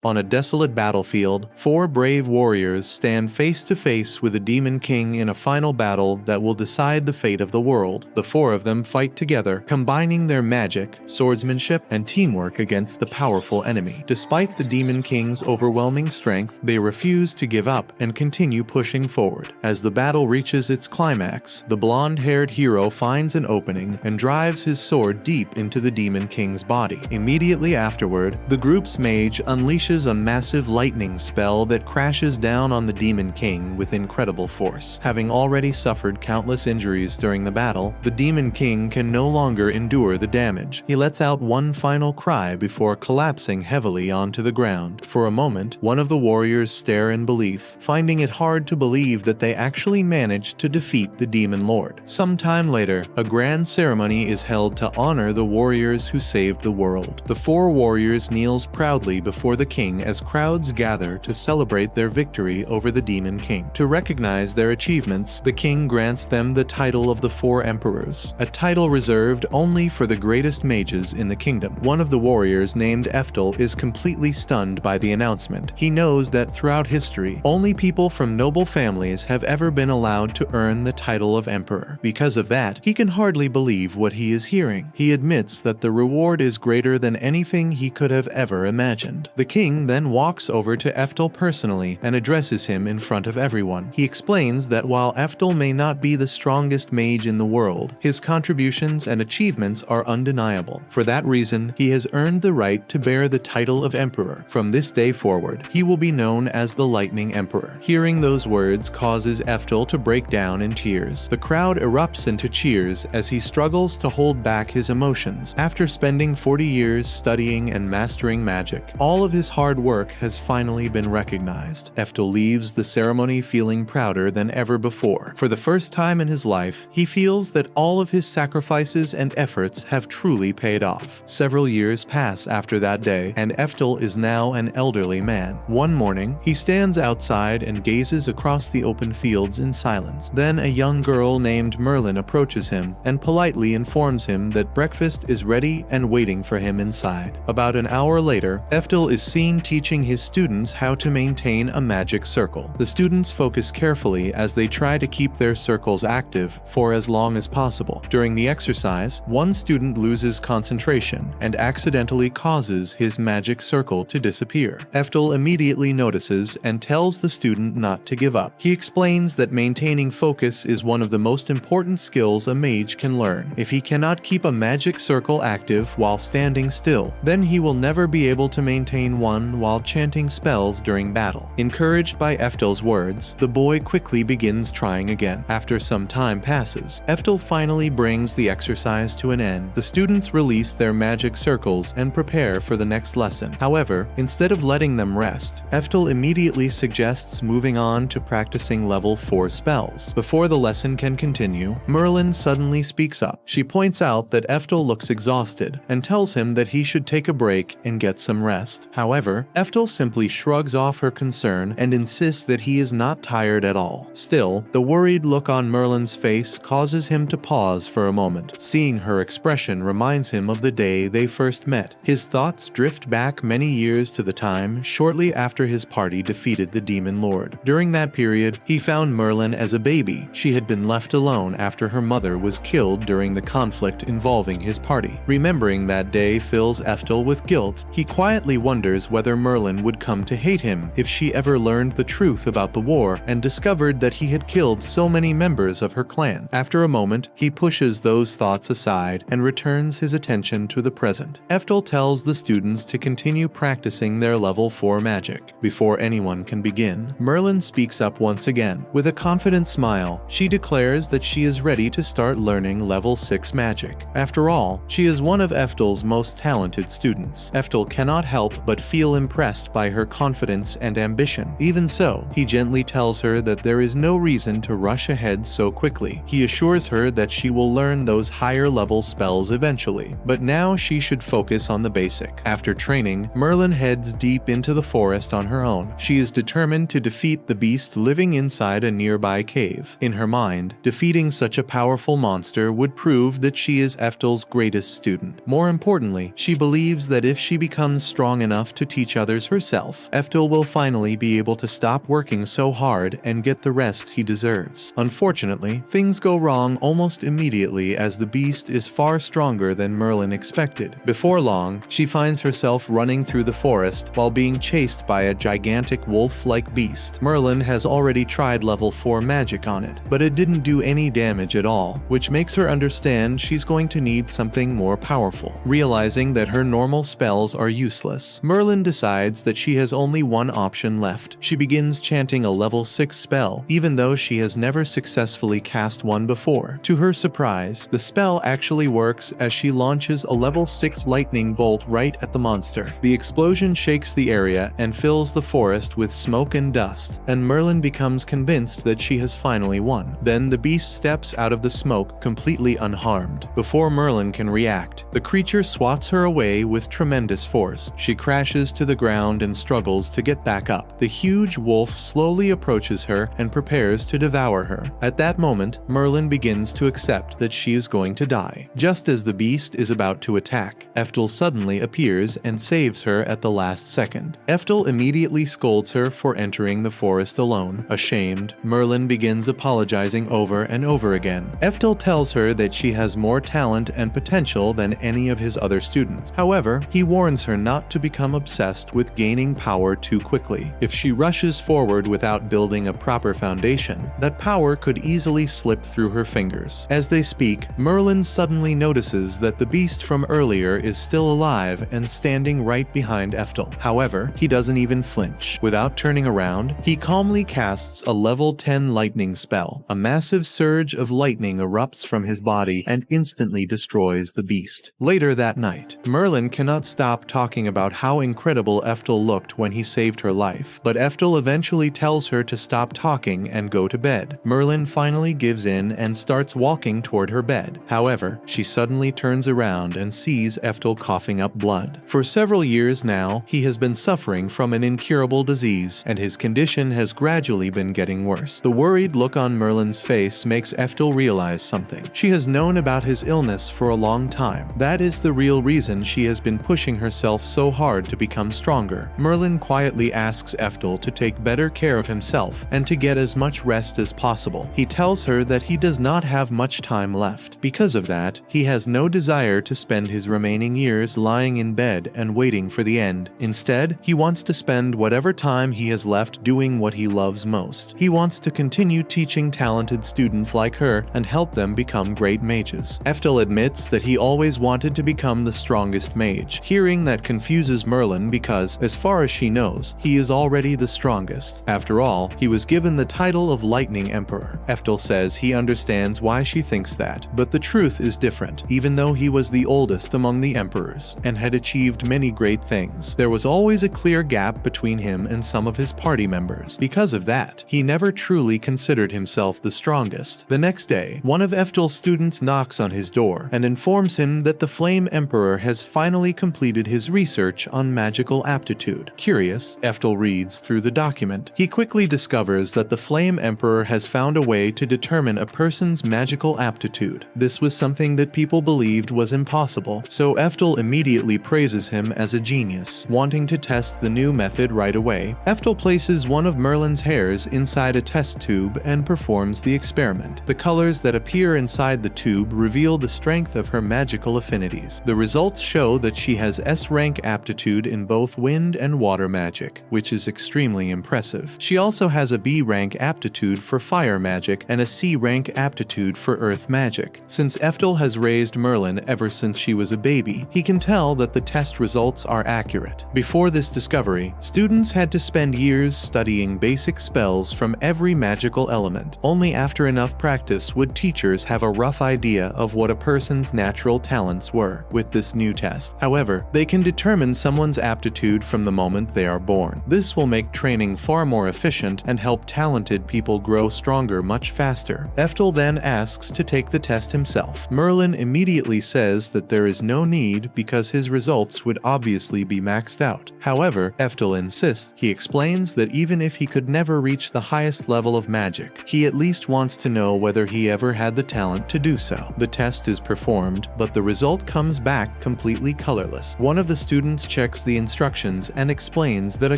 On a desolate battlefield, 4 brave warriors stand face to face with a demon king in a final battle that will decide the fate of the world. The 4 of them fight together, combining their magic, swordsmanship, and teamwork against the powerful enemy. Despite the demon king's overwhelming strength, they refuse to give up and continue pushing forward. As the battle reaches its climax, the blonde-haired hero finds an opening and drives his sword deep into the demon king's body. Immediately afterward, the group's mage unleashes a massive lightning spell that crashes down on the Demon King with incredible force. Having already suffered countless injuries during the battle, the Demon King can no longer endure the damage. He lets out one final cry before collapsing heavily onto the ground. For a moment, one of the warriors stare in belief, finding it hard to believe that they actually managed to defeat the Demon Lord. Sometime later, a grand ceremony is held to honor the warriors who saved the world. The 4 warriors kneels proudly before the king as crowds gather to celebrate their victory over the Demon King. To recognize their achievements, the king grants them the title of the 4 emperors, a title reserved only for the greatest mages in the kingdom. One of the warriors, named Ephtal, is completely stunned by the announcement. He knows that throughout history, only people from noble families have ever been allowed to earn the title of emperor. Because of that, he can hardly believe what he is hearing. He admits that the reward is greater than anything he could have ever imagined. The king then walks over to Ephtal personally and addresses him in front of everyone. He explains that while Ephtal may not be the strongest mage in the world, his contributions and achievements are undeniable. For that reason, he has earned the right to bear the title of emperor. From this day forward, he will be known as the Lightning Emperor. Hearing those words causes Ephtal to break down in tears. The crowd erupts into cheers as he struggles to hold back his emotions. After spending 40 years studying and mastering magic, all of his hard work has finally been recognized. Ephtal leaves the ceremony feeling prouder than ever before. For the first time in his life, he feels that all of his sacrifices and efforts have truly paid off. Several years pass after that day, and Ephtal is now an elderly man. One morning, he stands outside and gazes across the open fields in silence. Then a young girl named Merlin approaches him and politely informs him that breakfast is ready and waiting for him inside. About an hour later, Ephtal is seen teaching his students how to maintain a magic circle. The students focus carefully as they try to keep their circles active for as long as possible. During the exercise, one student loses concentration and accidentally causes his magic circle to disappear. Ephtal immediately notices and tells the student not to give up. He explains that maintaining focus is one of the most important skills a mage can learn. If he cannot keep a magic circle active while standing still, then he will never be able to maintain one while chanting spells during battle. Encouraged by Ephtal's words, the boy quickly begins trying again. After some time passes, Ephtal finally brings the exercise to an end. The students release their magic circles and prepare for the next lesson. However, instead of letting them rest, Ephtal immediately suggests moving on to practicing level 4 spells. Before the lesson can continue, Merlin suddenly speaks up. She points out that Ephtal looks exhausted and tells him that he should take a break and get some rest. However, Ephtal simply shrugs off her concern and insists that he is not tired at all. Still, the worried look on Merlin's face causes him to pause for a moment. Seeing her expression reminds him of the day they first met. His thoughts drift back many years to the time shortly after his party defeated the Demon Lord. During that period, he found Merlin as a baby. She had been left alone after her mother was killed during the conflict involving his party. Remembering that day fills Ephtal with guilt. He quietly wonders whether Merlin would come to hate him if she ever learned the truth about the war and discovered that he had killed so many members of her clan. After a moment, he pushes those thoughts aside and returns his attention to the present. Ephtal tells the students to continue practicing their level 4 magic. Before anyone can begin, Merlin speaks up once again. With a confident smile, she declares that she is ready to start learning level 6 magic. After all, she is one of Ephtal's most talented students. Ephtal cannot help but feel impressed by her confidence and ambition. Even so, he gently tells her that there is no reason to rush ahead so quickly. He assures her that she will learn those higher level spells eventually, but now she should focus on the basic. After training, Merlin heads deep into the forest on her own. She is determined to defeat the beast living inside a nearby cave. In her mind, defeating such a powerful monster would prove that she is Ephtal's greatest student. More importantly, she believes that if she becomes strong enough to teach others herself, Ephtal will finally be able to stop working so hard and get the rest he deserves. Unfortunately, things go wrong almost immediately as the beast is far stronger than Merlin expected. Before long, she finds herself running through the forest while being chased by a gigantic wolf-like beast. Merlin has already tried level 4 magic on it, but it didn't do any damage at all, which makes her understand she's going to need something more powerful. Realizing that her normal spells are useless, Merlin decides that she has only one option left. She begins chanting a level 6 spell, even though she has never successfully cast one before. To her surprise, the spell actually works as she launches a level 6 lightning bolt right at the monster. The explosion shakes the area and fills the forest with smoke and dust, and Merlin becomes convinced that she has finally won. Then the beast steps out of the smoke completely unharmed. Before Merlin can react, the creature swats her away with tremendous force. She crashes to the ground and struggles to get back up. The huge wolf slowly approaches her and prepares to devour her. At that moment, Merlin begins to accept that she is going to die. Just as the beast is about to attack, Ephtal suddenly appears and saves her at the last second. Ephtal immediately scolds her for entering the forest alone. Ashamed, Merlin begins apologizing over and over again. Ephtal tells her that she has more talent and potential than any of his other students. However, he warns her not to become obsessed with gaining power too quickly. If she rushes forward without building a proper foundation, that power could easily slip through her fingers. As they speak, Merlin suddenly notices that the beast from earlier is still alive and standing right behind Ephtal. However, he doesn't even flinch. Without turning around, he calmly casts a level 10 lightning spell. A massive surge of lightning erupts from his body and instantly destroys the beast. Later that night, Merlin cannot stop talking about how incredible Ephtal looked when he saved her life, but Ephtal eventually tells her to stop talking and go to bed. Merlin finally gives in and starts walking toward her bed. However, she suddenly turns around and sees Ephtal coughing up blood. For several years now, he has been suffering from an incurable disease, and his condition has gradually been getting worse. The worried look on Merlin's face makes Ephtal realize something. She has known about his illness for a long time. That is the real reason she has been pushing herself so hard to become stronger. Merlin quietly asks Ephtal to take better care of himself and to get as much rest as possible. He tells her that he does not have much time left. Because of that, he has no desire to spend his remaining years lying in bed and waiting for the end. Instead, he wants to spend whatever time he has left doing what he loves most. He wants to continue teaching talented students like her and help them become great mages. Ephtal admits that he always wanted to become the strongest mage. Hearing that confuses Merlin because, as far as she knows, he is already the strongest. After all, he was given the title of Lightning Emperor. Ephtal says he understands why she thinks that, but the truth is different. Even though he was the oldest among the emperors and had achieved many great things, there was always a clear gap between him and some of his party members. Because of that, he never truly considered himself the strongest. The next day, one of Ephtal's students knocks on his door and informs him that the Flame Emperor has finally completed his research on magical aptitude. Curious, Ephtal reads through the document. He quickly discovers that the Flame Emperor has found a way to determine a person's magical aptitude. This was something that people believed was impossible, so Ephtal immediately praises him as a genius, wanting to test the new method right away. Ephtal places one of Merlin's hairs inside a test tube and performs the experiment. The colors that appear inside the tube reveal the strength of her magical affinities. The results show that she has S-rank aptitude in both wind and water magic, which is extremely impressive. She also has a B-rank aptitude for fire magic and a C-rank aptitude for earth magic. Since Ephtal has raised Merlin ever since she was a baby, he can tell that the test results are accurate. Before this discovery, students had to spend years studying basic spells from every magical element. Only after enough practice would teachers have a rough idea of what a person's natural talents were. With this new test, however, they can determine someone's aptitude from the moment they are born. This will make training far more efficient and help talented people grow stronger much faster. Ephtal then asks to take the test himself. Merlin immediately says that there is no need because his results would obviously be maxed out. However, Ephtal insists. He explains that even if he could never reach the highest level of magic, he at least wants to know whether he ever had the talent to do so. The test is performed, but the result comes back completely colorless. One of the students checks the instructions and explains that a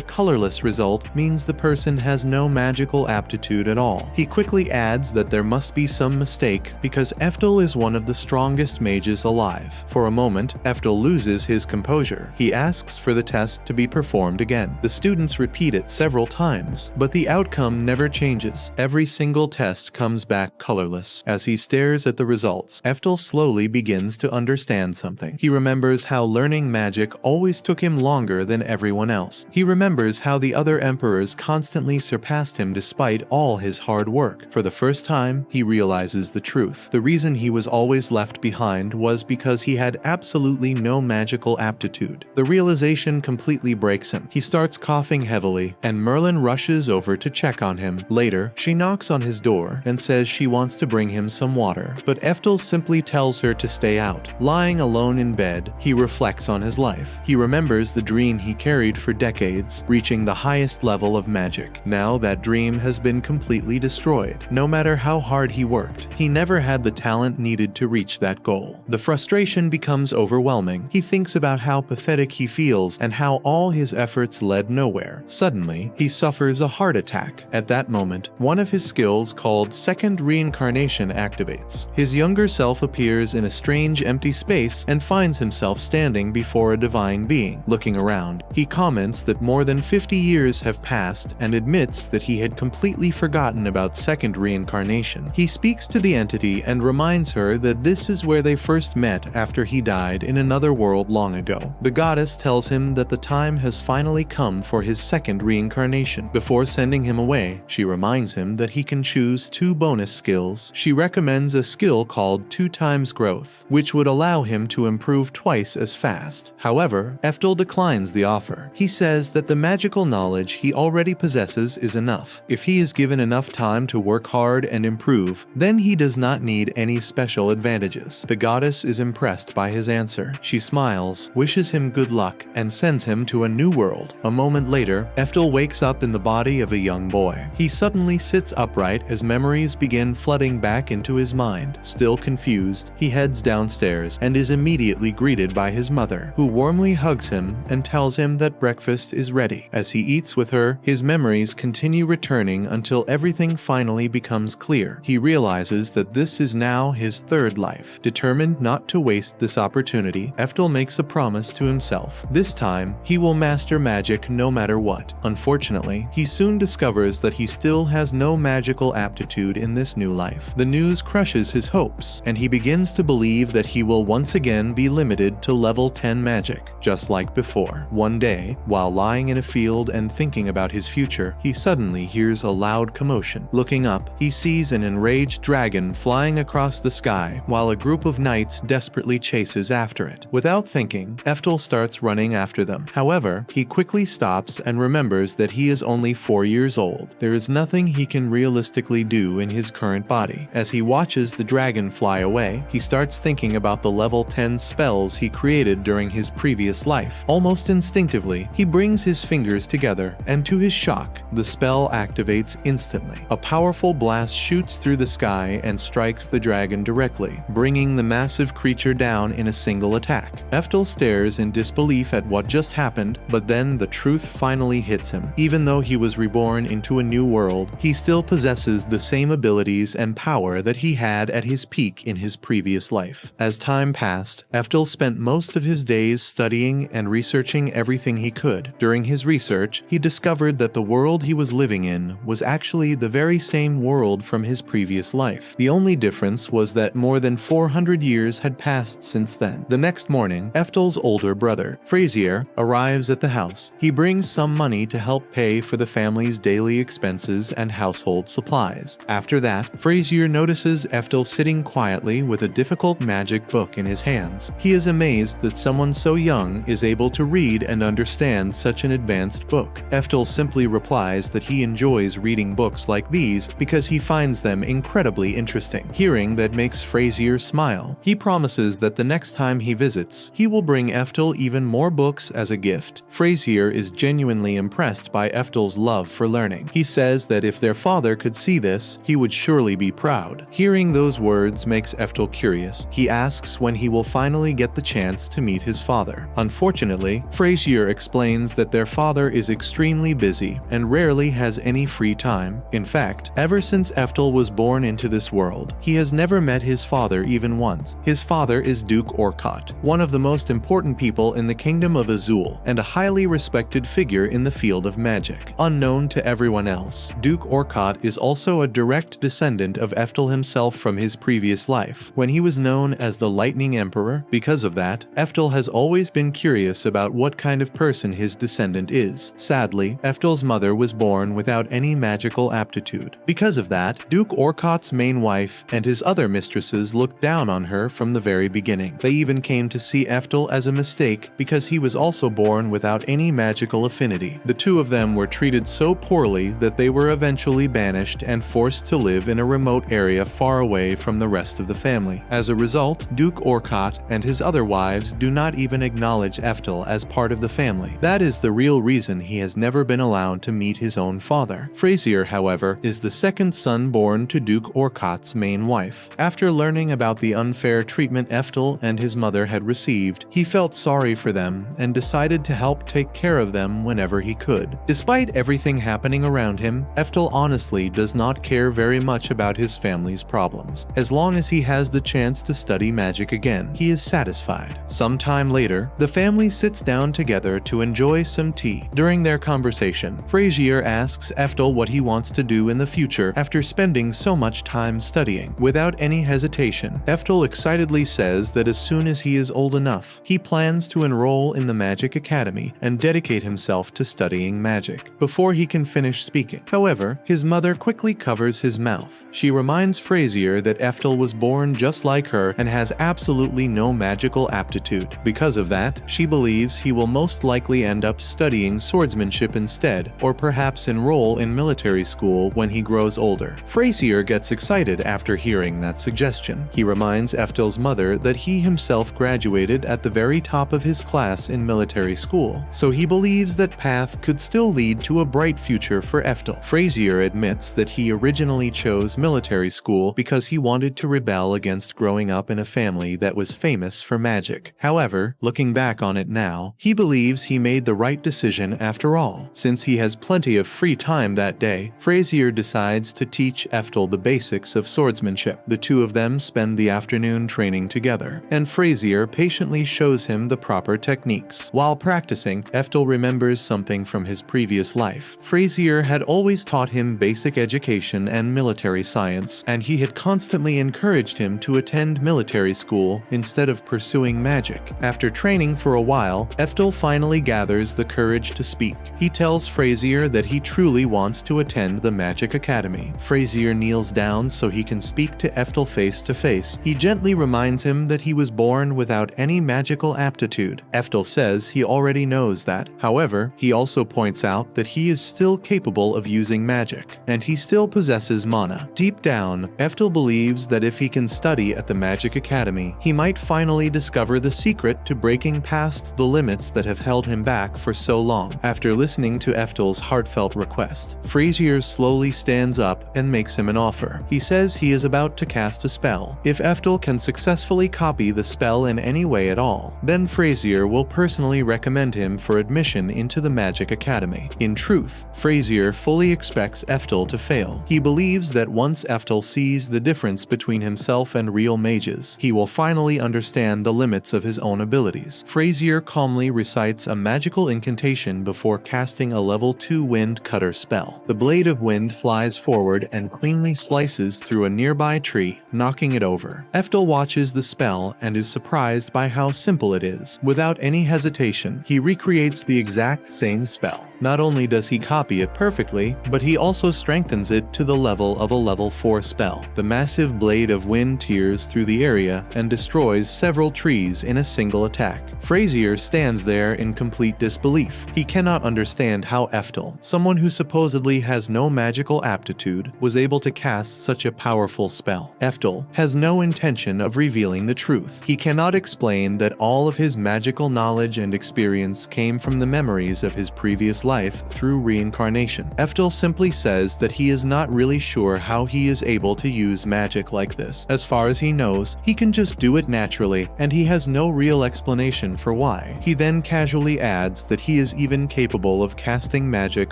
colorless result means the person has no magical aptitude at all. He quickly adds that there must be some mistake because Ephtal is one of the strongest mages alive. For a moment, Ephtal loses his composure. He asks for the test to be performed again. The students repeat it several times, but the outcome never changes. Every single test comes back colorless. As he stares at the results, Ephtal slowly begins to understand something. He remembers how learning magic always took him longer than everyone else. He remembers how the other emperors constantly surpassed him despite all his hard work. For the first time, he realizes the truth. The reason he was always left behind was because he had absolutely no magical aptitude. The realization completely breaks him. He starts coughing heavily, and Merlin rushes over to check on him. Later, she knocks on his door and says she wants to bring him some water, but Ephtal simply tells her to stay out. Lying alone in bed, he reflects on his life. He remembers the dream he carried for decades, reaching the highest level of magic. Now that dream has been completely destroyed. No matter how hard he worked, he never had the talent needed to reach that goal. The frustration becomes overwhelming. He thinks about how pathetic he feels and how all his efforts led nowhere. Suddenly, he suffers a heart attack. At that moment, one of his skills called Second Reincarnation activates. His younger self appears in a strange empty space and finds himself standing before a divine being. Looking around, he comments that more than 50 years have passed and admits that he had completely forgotten about Second Reincarnation. He speaks to the entity and reminds her that this is where they first met after he died in another world long ago. The goddess tells him that the time has finally come for his second reincarnation. Before sending him away, she reminds him that he can choose 2 bonus skills. She recommends a skill called 2 times growth, which would allow him to improve twice as fast. However, Ephtal declines the offer. He says that the magical knowledge he already possesses is enough. If he is given enough time to work hard and improve, then he does not need any special advantages. The goddess is impressed by his answer. She smiles, wishes him good luck, and sends him to a new world. A moment later, Ephtal wakes up in the body of a young boy. He suddenly sits upright as memories begin flooding back into his mind. Still confused, he heads downstairs and is immediately greeted by his mother, who warmly hugs him and tells him that breakfast is ready. As he eats with her, his memories continue returning until everything finally becomes clear. He realizes that this is now his third life. Determined not to waste this opportunity, Ephtal makes a promise to himself. This time, he will master magic no matter what. Unfortunately, he soon discovers that he still has no magical aptitude in this new life. The news crushes his hopes, and he begins to believe that he will once again be limited to level 10 magic, just like before. One day, while lying in a field and thinking about his future, he suddenly hears a loud commotion. Looking up, he sees an enraged dragon flying across the sky, while a group of knights desperately chases after it. Without thinking, Ephtal starts running after them. However, he quickly stops and remembers that he is only 4 years old. There is nothing he can realistically do in his current body. As he watches the dragon fly away, he starts thinking about the level 10 spells he created during his previous life. Almost instinctively, he brings his fingers together, and to his shock, the spell activates instantly. A powerful blast shoots through the sky and strikes the dragon directly, bringing the massive creature down in a single attack. Ephtal stares in disbelief at what just happened, but then the truth finally hits him. Even though he was reborn into a new world, he still possesses the same abilities and power that he had at his peak in his previous life. As time passed, Ephtal spent most of his days studying and researching everything he could. During his research, he discovered that the world he was living in was actually the very same world from his previous life. The only difference was that more than 400 years had passed since then. The next morning, Ephtal's older brother, Frazier, arrives at the house. He brings some money to help pay for the family's daily expenses and household supplies. After that, Frazier notices Ephtal sitting quietly with a difficult magic book in his hands. He is amazed that someone so young is able to read and understand such an advanced book. Ephtal simply replies that he enjoys reading books like these because he finds them incredibly interesting. Hearing that makes Frazier smile. He promises that the next time he visits, he will bring Ephtal even more books as a gift. Frazier is genuinely impressed by Ephtal's love for learning. He says that if their father could see this, he would surely be proud. Hearing those words makes Ephtal curious. He asks when he will finally get the chance to meet his father. Unfortunately, Finally, Frazier explains that their father is extremely busy and rarely has any free time. In fact, ever since Ephtal was born into this world, he has never met his father even once. His father is Duke Orcott, one of the most important people in the Kingdom of Azul and a highly respected figure in the field of magic. Unknown to everyone else, Duke Orcott is also a direct descendant of Ephtal himself from his previous life, when he was known as the Lightning Emperor. Because of that, Ephtal has always been curious about what kind of person his descendant is. Sadly, Ephtal's mother was born without any magical aptitude. Because of that, Duke Orcott's main wife and his other mistresses looked down on her from the very beginning. They even came to see Ephtal as a mistake because he was also born without any magical affinity. The two of them were treated so poorly that they were eventually banished and forced to live in a remote area far away from the rest of the family. As a result, Duke Orcott and his other wives do not even acknowledge Ephtal as part of the family. That is the real reason he has never been allowed to meet his own father. Frazier, however, is the second son born to Duke Orcott's main wife. After learning about the unfair treatment Ephtal and his mother had received, he felt sorry for them and decided to help take care of them whenever he could. Despite everything happening around him, Ephtal honestly does not care very much about his family's problems. As long as he has the chance to study magic again, he is satisfied. Sometime later, the family sits down together to enjoy some tea. During their conversation, Frazier asks Ephtal what he wants to do in the future after spending so much time studying. Without any hesitation, Ephtal excitedly says that as soon as he is old enough, he plans to enroll in the Magic Academy and dedicate himself to studying magic. Before he can finish speaking, however, his mother quickly covers his mouth. She reminds Frazier that Ephtal was born just like her and has absolutely no magical aptitude. Because of that, she believes he will most likely end up studying swordsmanship instead, or perhaps enroll in military school when he grows older. Frazier gets excited after hearing that suggestion. He reminds Ephtal's mother that he himself graduated at the very top of his class in military school, so he believes that path could still lead to a bright future for Ephtal. Frazier admits that he originally chose military school because he wanted to rebel against growing up in a family that was famous for magic. However, looking back on it now, he believes he made the right decision after all. Since he has plenty of free time that day, Frazier decides to teach Ephtal the basics of swordsmanship. The two of them spend the afternoon training together, and Frazier patiently shows him the proper techniques. While practicing, Ephtal remembers something from his previous life. Frazier had always taught him basic education and military science, and he had constantly encouraged him to attend military school instead of pursuing magic. After training for a while, Ephtal finally gathers the courage to speak. He tells Frazier that he truly wants to attend the Magic Academy. Frazier kneels down so he can speak to Ephtal face to face. He gently reminds him that he was born without any magical aptitude. Ephtal says he already knows that. However, he also points out that he is still capable of using magic, and he still possesses mana. Deep down, Ephtal believes that if he can study at the Magic Academy, he might finally discover the secret to breaking past the limits that have held him back for so long. After listening to Ephtal's heartfelt request, Frazier slowly stands up and makes him an offer. He says he is about to cast a spell. If Ephtal can successfully copy the spell in any way at all, then Frazier will personally recommend him for admission into the Magic Academy. In truth, Frazier fully expects Ephtal to fail. He believes that once Ephtal sees the difference between himself and real mages, he will finally understand the limits of his own abilities. Frazier calmly recites a magical incantation before casting a level 2 wind cutter spell. The blade of wind flies forward and cleanly slices through a nearby tree, knocking it over. Ephtal watches the spell and is surprised by how simple it is. Without any hesitation, he recreates the exact same spell. Not only does he copy it perfectly, but he also strengthens it to the level of a level 4 spell. The massive blade of wind tears through the area and destroys several trees in a single attack. Frazier stands there in complete disbelief. He cannot understand how Ephtal, someone who supposedly has no magical aptitude, was able to cast such a powerful spell. Ephtal has no intention of revealing the truth. He cannot explain that all of his magical knowledge and experience came from the memories of his previous life. life through reincarnation. Ephtal simply says that he is not really sure how he is able to use magic like this. As far as he knows, he can just do it naturally, and he has no real explanation for why. He then casually adds that he is even capable of casting magic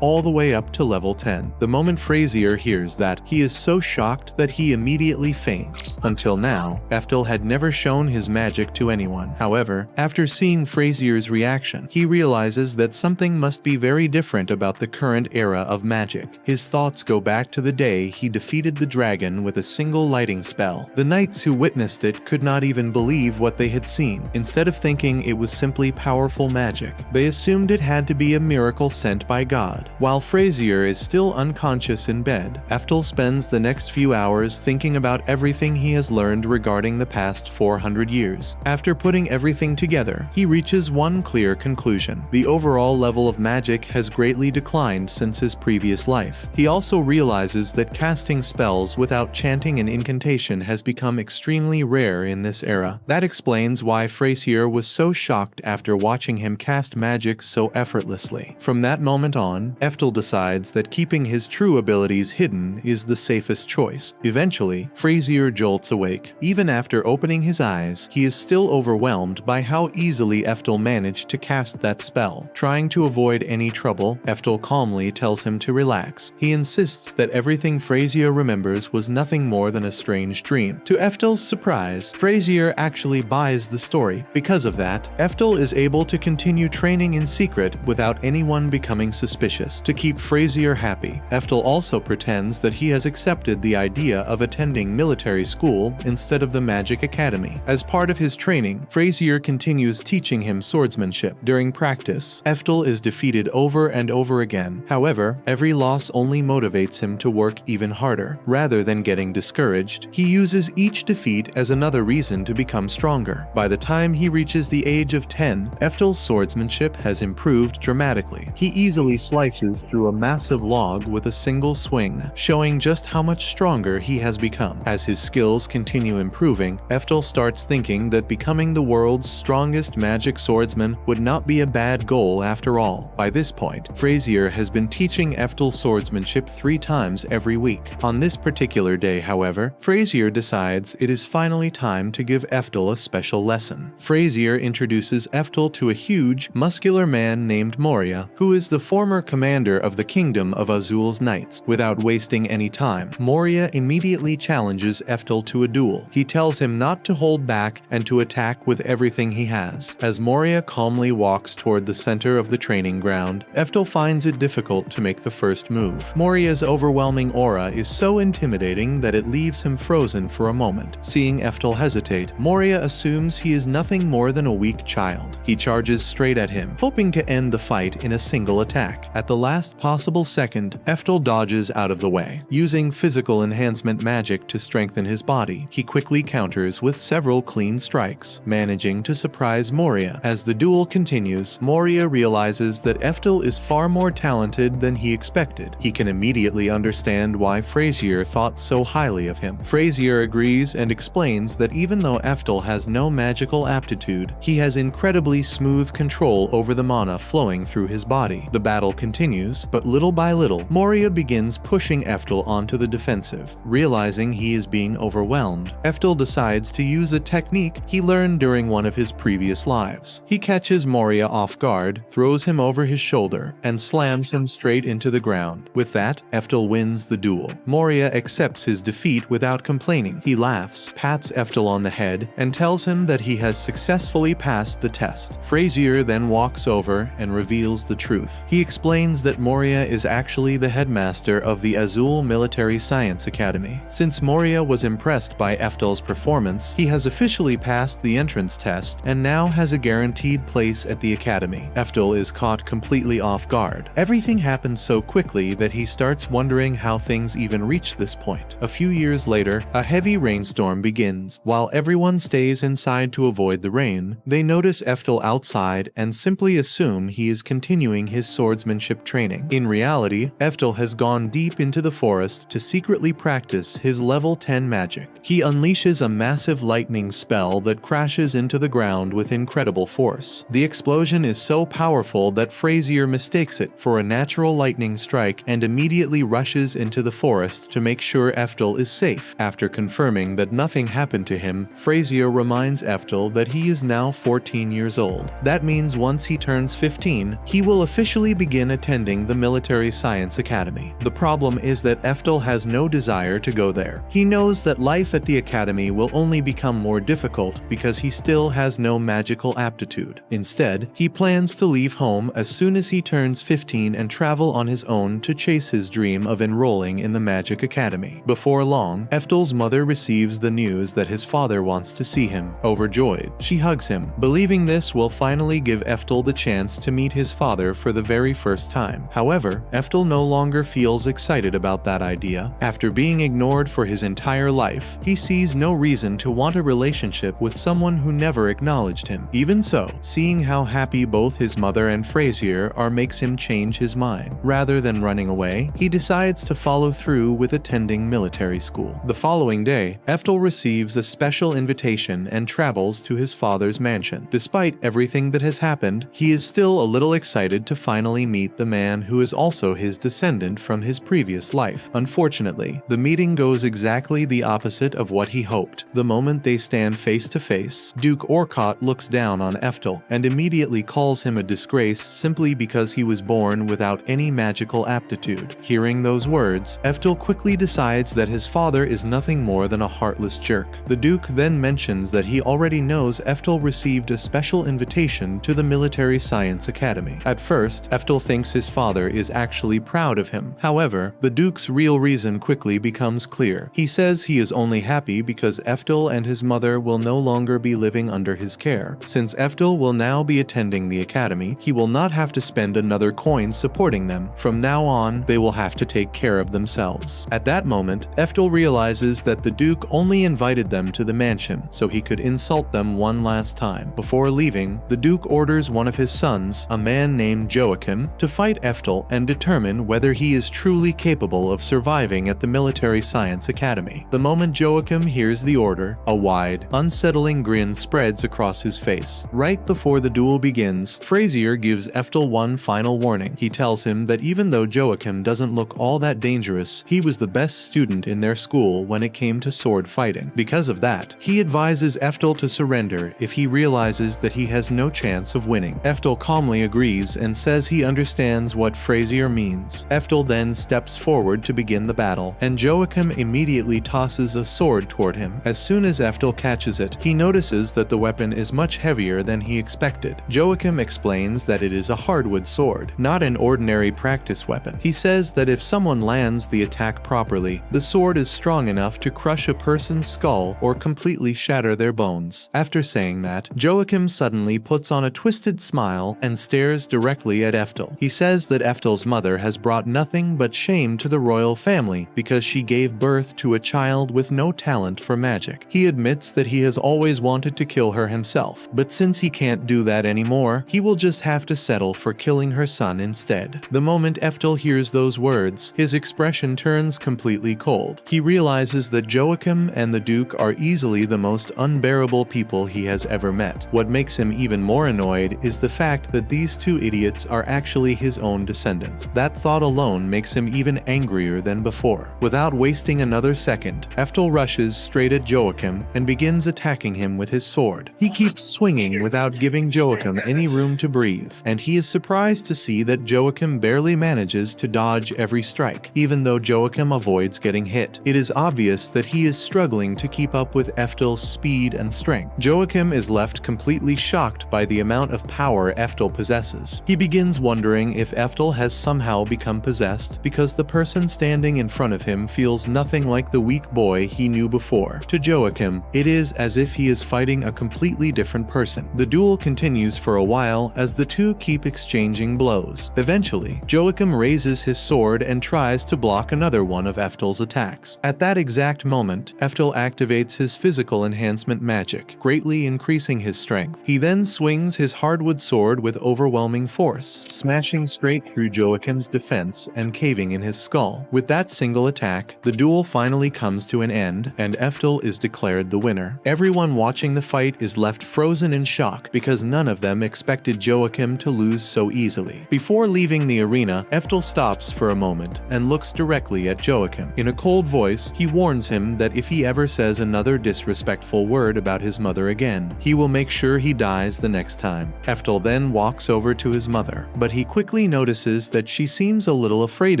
all the way up to level 10. The moment Frazier hears that, he is so shocked that he immediately faints. Until now, Ephtal had never shown his magic to anyone. However, after seeing Frazier's reaction, he realizes that something must be very different about the current era of magic. His thoughts go back to the day he defeated the dragon with a single lighting spell. The knights who witnessed it could not even believe what they had seen. Instead of thinking it was simply powerful magic, they assumed it had to be a miracle sent by God. While Frazier is still unconscious in bed, Ephtal spends the next few hours thinking about everything he has learned regarding the past 400 years. After putting everything together, he reaches one clear conclusion. The overall level of magic has greatly declined since his previous life. He also realizes that casting spells without chanting an incantation has become extremely rare in this era. That explains why Frazier was so shocked after watching him cast magic so effortlessly. From that moment on, Ephtal decides that keeping his true abilities hidden is the safest choice. Eventually, Frazier jolts awake. Even after opening his eyes, he is still overwhelmed by how easily Ephtal managed to cast that spell. Trying to avoid any trouble, Ephtal calmly tells him to relax. He insists that everything Frazier remembers was nothing more than a strange dream. To Ephtal's surprise, Frazier actually buys the story. Because of that, Ephtal is able to continue training in secret without anyone becoming suspicious. To keep Frazier happy, Ephtal also pretends that he has accepted the idea of attending military school instead of the magic academy. As part of his training, Frazier continues teaching him swordsmanship. During practice, Ephtal is defeated over and over again. However, every loss only motivates him to work even harder. Rather than getting discouraged, he uses each defeat as another reason to become stronger. By the time he reaches the age of 10, Ephtal's swordsmanship has improved dramatically. He easily slices through a massive log with a single swing, showing just how much stronger he has become. As his skills continue improving, Ephtal starts thinking that becoming the world's strongest magic swordsman would not be a bad goal after all. By this point, Frazier has been teaching Ephtal swordsmanship 3 times every week. On this particular day, however, Frazier decides it is finally time to give Ephtal a special lesson. Frazier introduces Ephtal to a huge, muscular man named Moria, who is the former commander of the kingdom of Azul's knights. Without wasting any time, Moria immediately challenges Ephtal to a duel. He tells him not to hold back and to attack with everything he has. As Moria calmly walks toward the center of the training ground, Ephtal finds it difficult to make the first move. Moria's overwhelming aura is so intimidating that it leaves him frozen for a moment. Seeing Ephtal hesitate, Moria assumes he is nothing more than a weak child. He charges straight at him, hoping to end the fight in a single attack. At the last possible second, Ephtal dodges out of the way. Using physical enhancement magic to strengthen his body, he quickly counters with several clean strikes, managing to surprise Moria. As the duel continues, Moria realizes that Ephtal is far more talented than he expected. He can immediately understand why Frazier thought so highly of him. Frazier agrees and explains that even though Ephtal has no magical aptitude, he has incredibly smooth control over the mana flowing through his body. The battle continues, but little by little, Moria begins pushing Ephtal onto the defensive. Realizing he is being overwhelmed, Ephtal decides to use a technique he learned during one of his previous lives. He catches Moria off guard, throws him over his shoulder, and slams him straight into the ground. With that, Ephtal wins the duel. Moria accepts his defeat without complaining. He laughs, pats Ephtal on the head, and tells him that he has successfully passed the test. Frazier then walks over and reveals the truth. He explains that Moria is actually the headmaster of the Azul Military Science Academy. Since Moria was impressed by Ephtal's performance, he has officially passed the entrance test and now has a guaranteed place at the academy. Ephtal is caught completely off guard. Everything happens so quickly that he starts wondering how things even reached this point. A few years later, a heavy rainstorm begins. While everyone stays inside to avoid the rain, they notice Ephtal outside and simply assume he is continuing his swordsmanship training. In reality, Ephtal has gone deep into the forest to secretly practice his level 10 magic. He unleashes a massive lightning spell that crashes into the ground with incredible force. The explosion is so powerful that Frazier Frazier mistakes it for a natural lightning strike and immediately rushes into the forest to make sure Ephtal is safe. After confirming that nothing happened to him, Frazier reminds Ephtal that he is now 14 years old. That means once he turns 15, he will officially begin attending the Military Science Academy. The problem is that Ephtal has no desire to go there. He knows that life at the academy will only become more difficult because he still has no magical aptitude. Instead, he plans to leave home as soon as he turns 15 and travel on his own to chase his dream of enrolling in the Magic Academy. Before long, Ephtal's mother receives the news that his father wants to see him. Overjoyed, she hugs him, believing this will finally give Ephtal the chance to meet his father for the very first time. However, Ephtal no longer feels excited about that idea. After being ignored for his entire life, he sees no reason to want a relationship with someone who never acknowledged him. Even so, seeing how happy both his mother and Frazier are makes him change his mind. Rather than running away, he decides to follow through with attending military school. The following day, Ephtal receives a special invitation and travels to his father's mansion. Despite everything that has happened, he is still a little excited to finally meet the man who is also his descendant from his previous life. Unfortunately, the meeting goes exactly the opposite of what he hoped. The moment they stand face to face, Duke Orcott looks down on Ephtal and immediately calls him a disgrace simply because he was born without any magical aptitude. Hearing those words, Ephtal quickly decides that his father is nothing more than a heartless jerk. The Duke then mentions that he already knows Ephtal received a special invitation to the Military Science Academy. At first, Ephtal thinks his father is actually proud of him. However, the Duke's real reason quickly becomes clear. He says he is only happy because Ephtal and his mother will no longer be living under his care. Since Ephtal will now be attending the academy, he will not have to spend another coin supporting them. From now on, they will have to take care of themselves. At that moment, Ephtal realizes that the Duke only invited them to the mansion so he could insult them one last time. Before leaving, the Duke orders one of his sons, a man named Joachim, to fight Ephtal and determine whether he is truly capable of surviving at the Military Science Academy. The moment Joachim hears the order, a wide, unsettling grin spreads across his face. Right before the duel begins, Frazier gives Ephtal one final warning. He tells him that even though Joachim doesn't look all that dangerous, he was the best student in their school when it came to sword fighting. Because of that, he advises Ephtal to surrender if he realizes that he has no chance of winning. Ephtal calmly agrees and says he understands what Frazier means. Ephtal then steps forward to begin the battle, and Joachim immediately tosses a sword toward him. As soon as Ephtal catches it, he notices that the weapon is much heavier than he expected. Joachim explains that it is a hardwood sword, not an ordinary practice weapon. He says that if someone lands the attack properly, the sword is strong enough to crush a person's skull or completely shatter their bones. After saying that, Joachim suddenly puts on a twisted smile and stares directly at Ephtal. He says that Ephtal's mother has brought nothing but shame to the royal family because she gave birth to a child with no talent for magic. He admits that he has always wanted to kill her himself, but since he can't do that anymore, he will just have to settle for killing her son instead. The moment Ephtal hears those words, his expression turns completely cold. He realizes that Joachim and the Duke are easily the most unbearable people he has ever met. What makes him even more annoyed is the fact that these two idiots are actually his own descendants. That thought alone makes him even angrier than before. Without wasting another second, Ephtal rushes straight at Joachim and begins attacking him with his sword. He keeps swinging without giving Joachim any room to breathe, and he is surprised to see that Joachim barely manages to dodge every strike, even though Joachim avoids getting hit. It is obvious that he is struggling to keep up with Ephtal's speed and strength. Joachim is left completely shocked by the amount of power Ephtal possesses. He begins wondering if Ephtal has somehow become possessed because the person standing in front of him feels nothing like the weak boy he knew before. To Joachim, it is as if he is fighting a completely different person. The duel continues for a while as the two keep exchanging blows. Eventually, Joachim raises his sword and tries to block another one of Ephtal's attacks. At that exact moment, Ephtal activates his physical enhancement magic, greatly increasing his strength. He then swings his hardwood sword with overwhelming force, smashing straight through Joachim's defense and caving in his skull. With that single attack, the duel finally comes to an end, and Ephtal is declared the winner. Everyone watching the fight is left frozen in shock because none of them expected Joachim to lose so so easily. Before leaving the arena, Ephtal stops for a moment and looks directly at Joachim. In a cold voice, he warns him that if he ever says another disrespectful word about his mother again, he will make sure he dies the next time. Ephtal then walks over to his mother, but he quickly notices that she seems a little afraid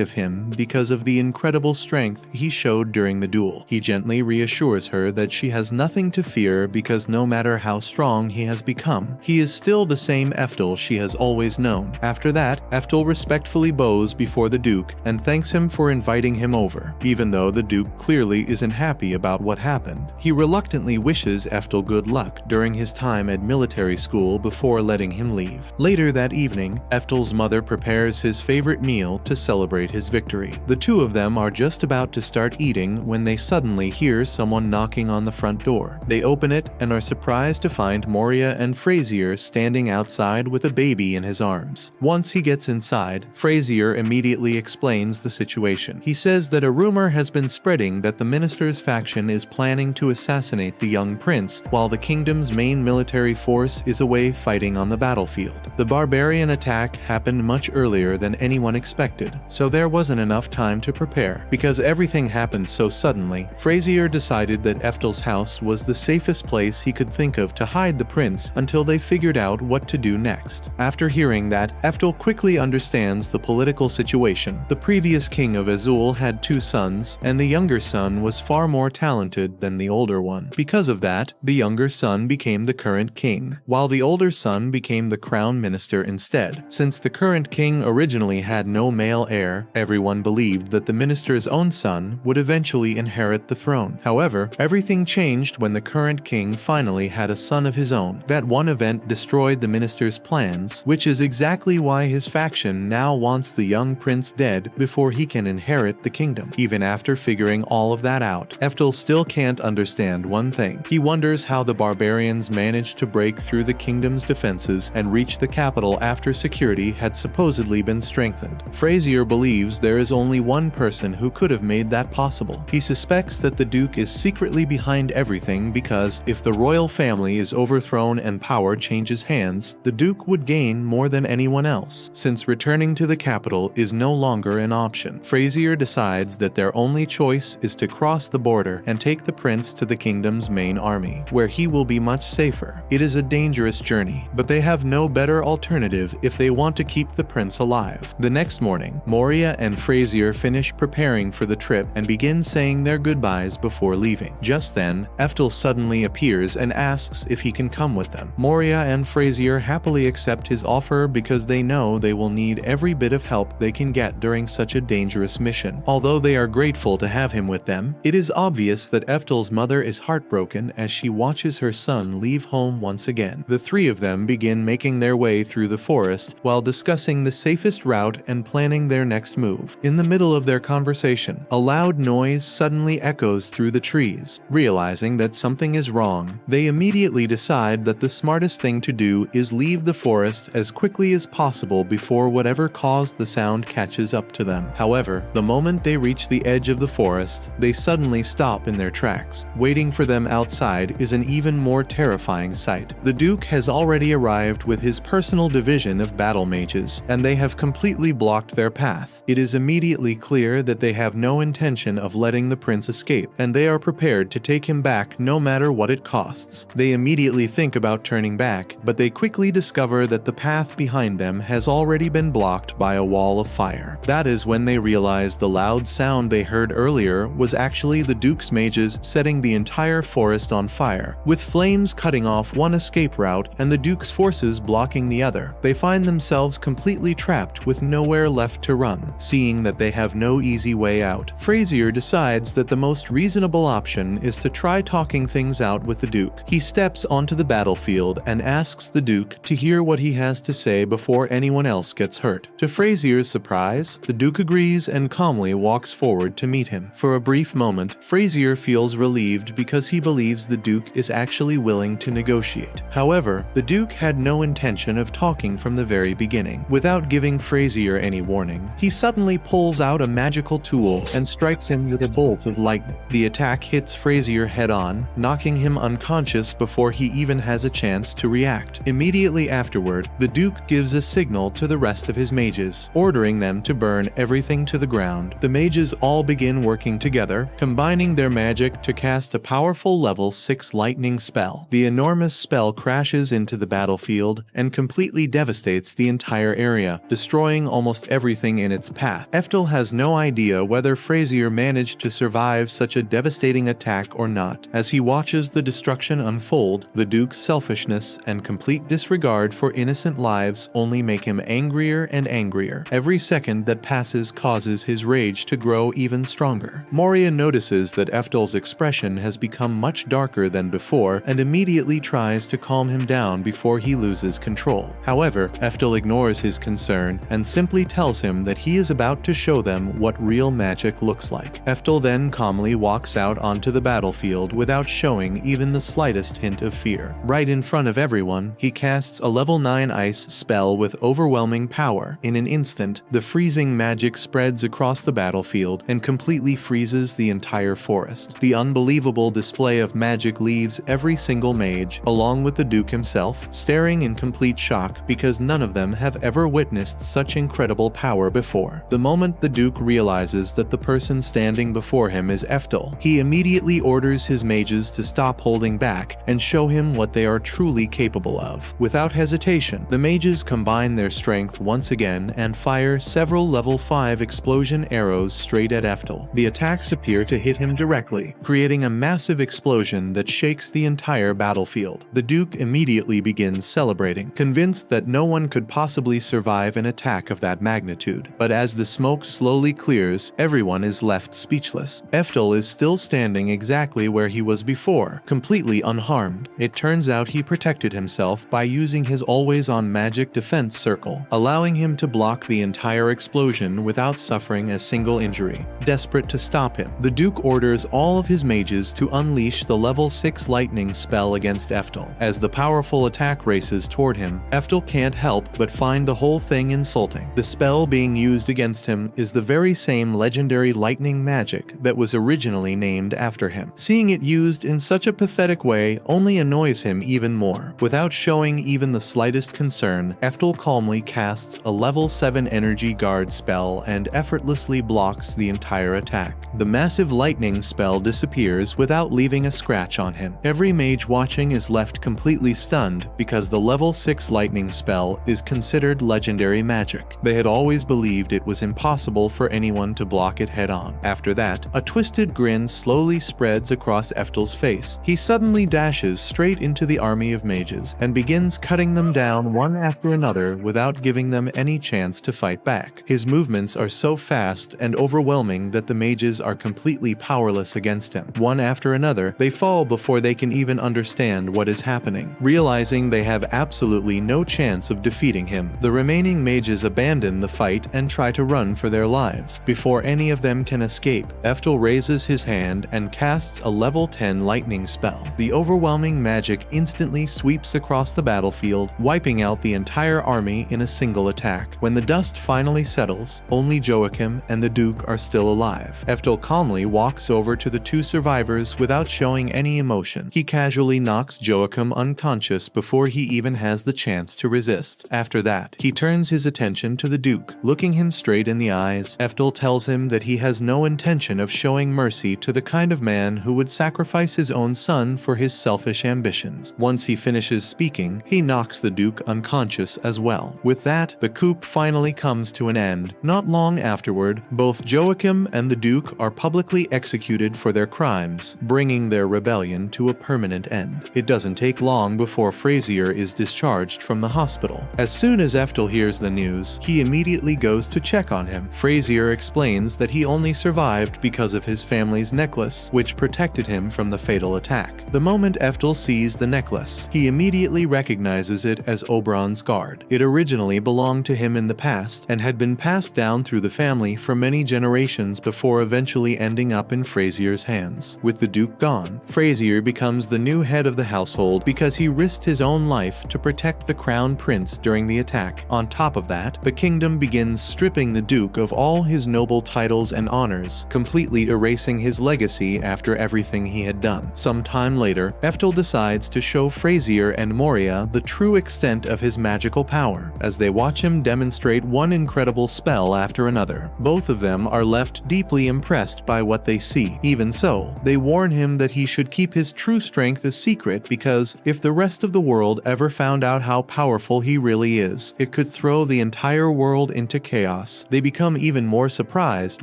of him because of the incredible strength he showed during the duel. He gently reassures her that she has nothing to fear because no matter how strong he has become, he is still the same Ephtal she has always known. After that, Ephtal respectfully bows before the Duke and thanks him for inviting him over. Even though the Duke clearly isn't happy about what happened, he reluctantly wishes Ephtal good luck during his time at military school before letting him leave. Later that evening, Ephtal's mother prepares his favorite meal to celebrate his victory. The two of them are just about to start eating when they suddenly hear someone knocking on the front door. They open it and are surprised to find Moria and Frazier standing outside with a baby in his arms. Once he gets inside, Frazier immediately explains the situation. He says that a rumor has been spreading that the minister's faction is planning to assassinate the young prince while the kingdom's main military force is away fighting on the battlefield. The barbarian attack happened much earlier than anyone expected, so there wasn't enough time to prepare. Because everything happened so suddenly, Frazier decided that Ephtal's house was the safest place he could think of to hide the prince until they figured out what to do next. After hearing that, Ephtal quickly understands the political situation. The previous king of Azul had two sons, and the younger son was far more talented than the older one. Because of that, the younger son became the current king, while the older son became the crown minister instead. Since the current king originally had no male heir, everyone believed that the minister's own son would eventually inherit the throne. However, everything changed when the current king finally had a son of his own. That one event destroyed the minister's plans, which is exactly why his faction now wants the young prince dead before he can inherit the kingdom. Even after figuring all of that out, Ephtal still can't understand one thing. He wonders how the barbarians managed to break through the kingdom's defenses and reach the capital after security had supposedly been strengthened. Frazier believes there is only one person who could have made that possible. He suspects that the Duke is secretly behind everything because if the royal family is overthrown and power changes hands, the Duke would gain more than anyone else, since returning to the capital is no longer an option. Frazier decides that their only choice is to cross the border and take the prince to the kingdom's main army, where he will be much safer. It is a dangerous journey, but they have no better alternative if they want to keep the prince alive. The next morning, Moria and Frazier finish preparing for the trip and begin saying their goodbyes before leaving. Just then, Ephtal suddenly appears and asks if he can come with them. Moria and Frazier happily accept his offer because they know they will need every bit of help they can get during such a dangerous mission. Although they are grateful to have him with them, it is obvious that Ephtal's mother is heartbroken as she watches her son leave home once again. The three of them begin making their way through the forest while discussing the safest route and planning their next move. In the middle of their conversation, a loud noise suddenly echoes through the trees. Realizing that something is wrong, they immediately decide that the smartest thing to do is leave the forest as quickly as possible before whatever caused the sound catches up to them. However, the moment they reach the edge of the forest, they suddenly stop in their tracks. Waiting for them outside is an even more terrifying sight. The Duke has already arrived with his personal division of battle mages, and they have completely blocked their path. It is immediately clear that they have no intention of letting the prince escape, and they are prepared to take him back no matter what it costs. They immediately think about turning back, but they quickly discover that the path behind them has already been blocked by a wall of fire. That is when they realize the loud sound they heard earlier was actually the Duke's mages setting the entire forest on fire, with flames cutting off one escape route and the Duke's forces blocking the other. They find themselves completely trapped with nowhere left to run. Seeing that they have no easy way out, Frazier decides that the most reasonable option is to try talking things out with the Duke. He steps onto the battlefield and asks the Duke to hear what he has to say before anyone else gets hurt. To Frazier's surprise, the Duke agrees and calmly walks forward to meet him. For a brief moment, Frazier feels relieved because he believes the Duke is actually willing to negotiate. However, the Duke had no intention of talking from the very beginning. Without giving Frazier any warning, he suddenly pulls out a magical tool and strikes him with a bolt of lightning. The attack hits Frazier head-on, knocking him unconscious before he even has a chance to react. Immediately afterward, the Duke gives a signal to the rest of his mages, ordering them to burn everything to the ground. The mages all begin working together, combining their magic to cast a powerful level 6 lightning spell. The enormous spell crashes into the battlefield and completely devastates the entire area, destroying almost everything in its path. Ephtal has no idea whether Frazier managed to survive such a devastating attack or not. As he watches the destruction unfold, the Duke's selfishness and complete disregard for innocent lives only make him angrier and angrier. Every second that passes causes his rage to grow even stronger. Moria notices that Ephtal's expression has become much darker than before and immediately tries to calm him down before he loses control. However, Ephtal ignores his concern and simply tells him that he is about to show them what real magic looks like. Ephtal then calmly walks out onto the battlefield without showing even the slightest hint of fear. Right in front of everyone, he casts a level 9 ice spell with overwhelming power. In an instant, the freezing magic spreads across the battlefield and completely freezes the entire forest. The unbelievable display of magic leaves every single mage, along with the Duke himself, staring in complete shock because none of them have ever witnessed such incredible power before. The moment the Duke realizes that the person standing before him is Ephtal, he immediately orders his mages to stop holding back and show him what they are truly capable of. Without hesitation, the mages combine their strength once again and fire several level 5 explosion arrows straight at Ephtal. The attacks appear to hit him directly, creating a massive explosion that shakes the entire battlefield. The Duke immediately begins celebrating, convinced that no one could possibly survive an attack of that magnitude. But as the smoke slowly clears, everyone is left speechless. Ephtal is still standing exactly where he was before, completely unharmed. It turns out he protected himself by using his always-on magic defense circle, allowing him to block the entire explosion without suffering a single injury. Desperate to stop him, the Duke orders all of his mages to unleash the level 6 lightning spell against Ephtal. As the powerful attack races toward him, Ephtal can't help but find the whole thing insulting. The spell being used against him is the very same legendary lightning magic that was originally named after him. Seeing it used in such a pathetic way only annoys him even more. Without showing even the slightest concern, Ephtal calmly casts a level 7 energy guard spell and effortlessly blocks the entire attack. The massive lightning spell disappears without leaving a scratch on him. Every mage watching is left completely stunned because the level 6 lightning spell is considered legendary magic. They had always believed it was impossible for anyone to block it head-on. After that, a twisted grin slowly spreads across Ephtal's face. He suddenly dashes straight into the army of mages and begins cutting them down one after another without giving them any chance to fight back. His movements are so fast and overwhelming that the mages are completely powerless against him. One after another, they fall before they can even understand what is happening. Realizing they have absolutely no chance of defeating him, the remaining mages abandon the fight and try to run for their lives. Before any of them can escape, Ephtal raises his hand and casts a level 10 lightning spell. The overwhelming magic instantly sweeps across the battlefield, wiping out the entire army in a single attack. When the dust finally settles, only Joachim and the Duke are still alive. Ephtal calmly walks over to the two survivors without showing any emotion. He casually knocks Joachim unconscious before he even has the chance to resist. After that, he turns his attention to the Duke. Looking him straight in the eyes, Ephtal tells him that he has no intention of showing mercy to the kind of man who would sacrifice his own son for his selfish ambitions. Once he finishes speaking, he knocks the Duke unconscious as well. With that, the coup finally comes to an end. Not long afterward, both Joachim and the Duke are publicly executed for their crimes, bringing their rebellion to a permanent end. It doesn't take long before Frazier is discharged from the hospital. As soon as Ephtal hears the news, he immediately goes to check on him. Frazier explains that he only survived because of his family's necklace, which protected him from the fatal attack. The moment Ephtal sees the necklace, he immediately recognizes it as Oberon's guard. It originally belonged to him in the past and had been passed down through the family for many generations before eventually ending up in Frazier's hands. With the Duke gone, Frazier becomes the new head of the household because he risked his own life to protect the crown prince during the attack. On top of that, the kingdom begins stripping the Duke of all his noble titles and honors, completely erasing his legacy after everything he had done. Some time later, Ephtal decides to show Frazier and Moria the true extent of his magic magical power, as they watch him demonstrate one incredible spell after another. Both of them are left deeply impressed by what they see. Even so, they warn him that he should keep his true strength a secret because if the rest of the world ever found out how powerful he really is, it could throw the entire world into chaos. They become even more surprised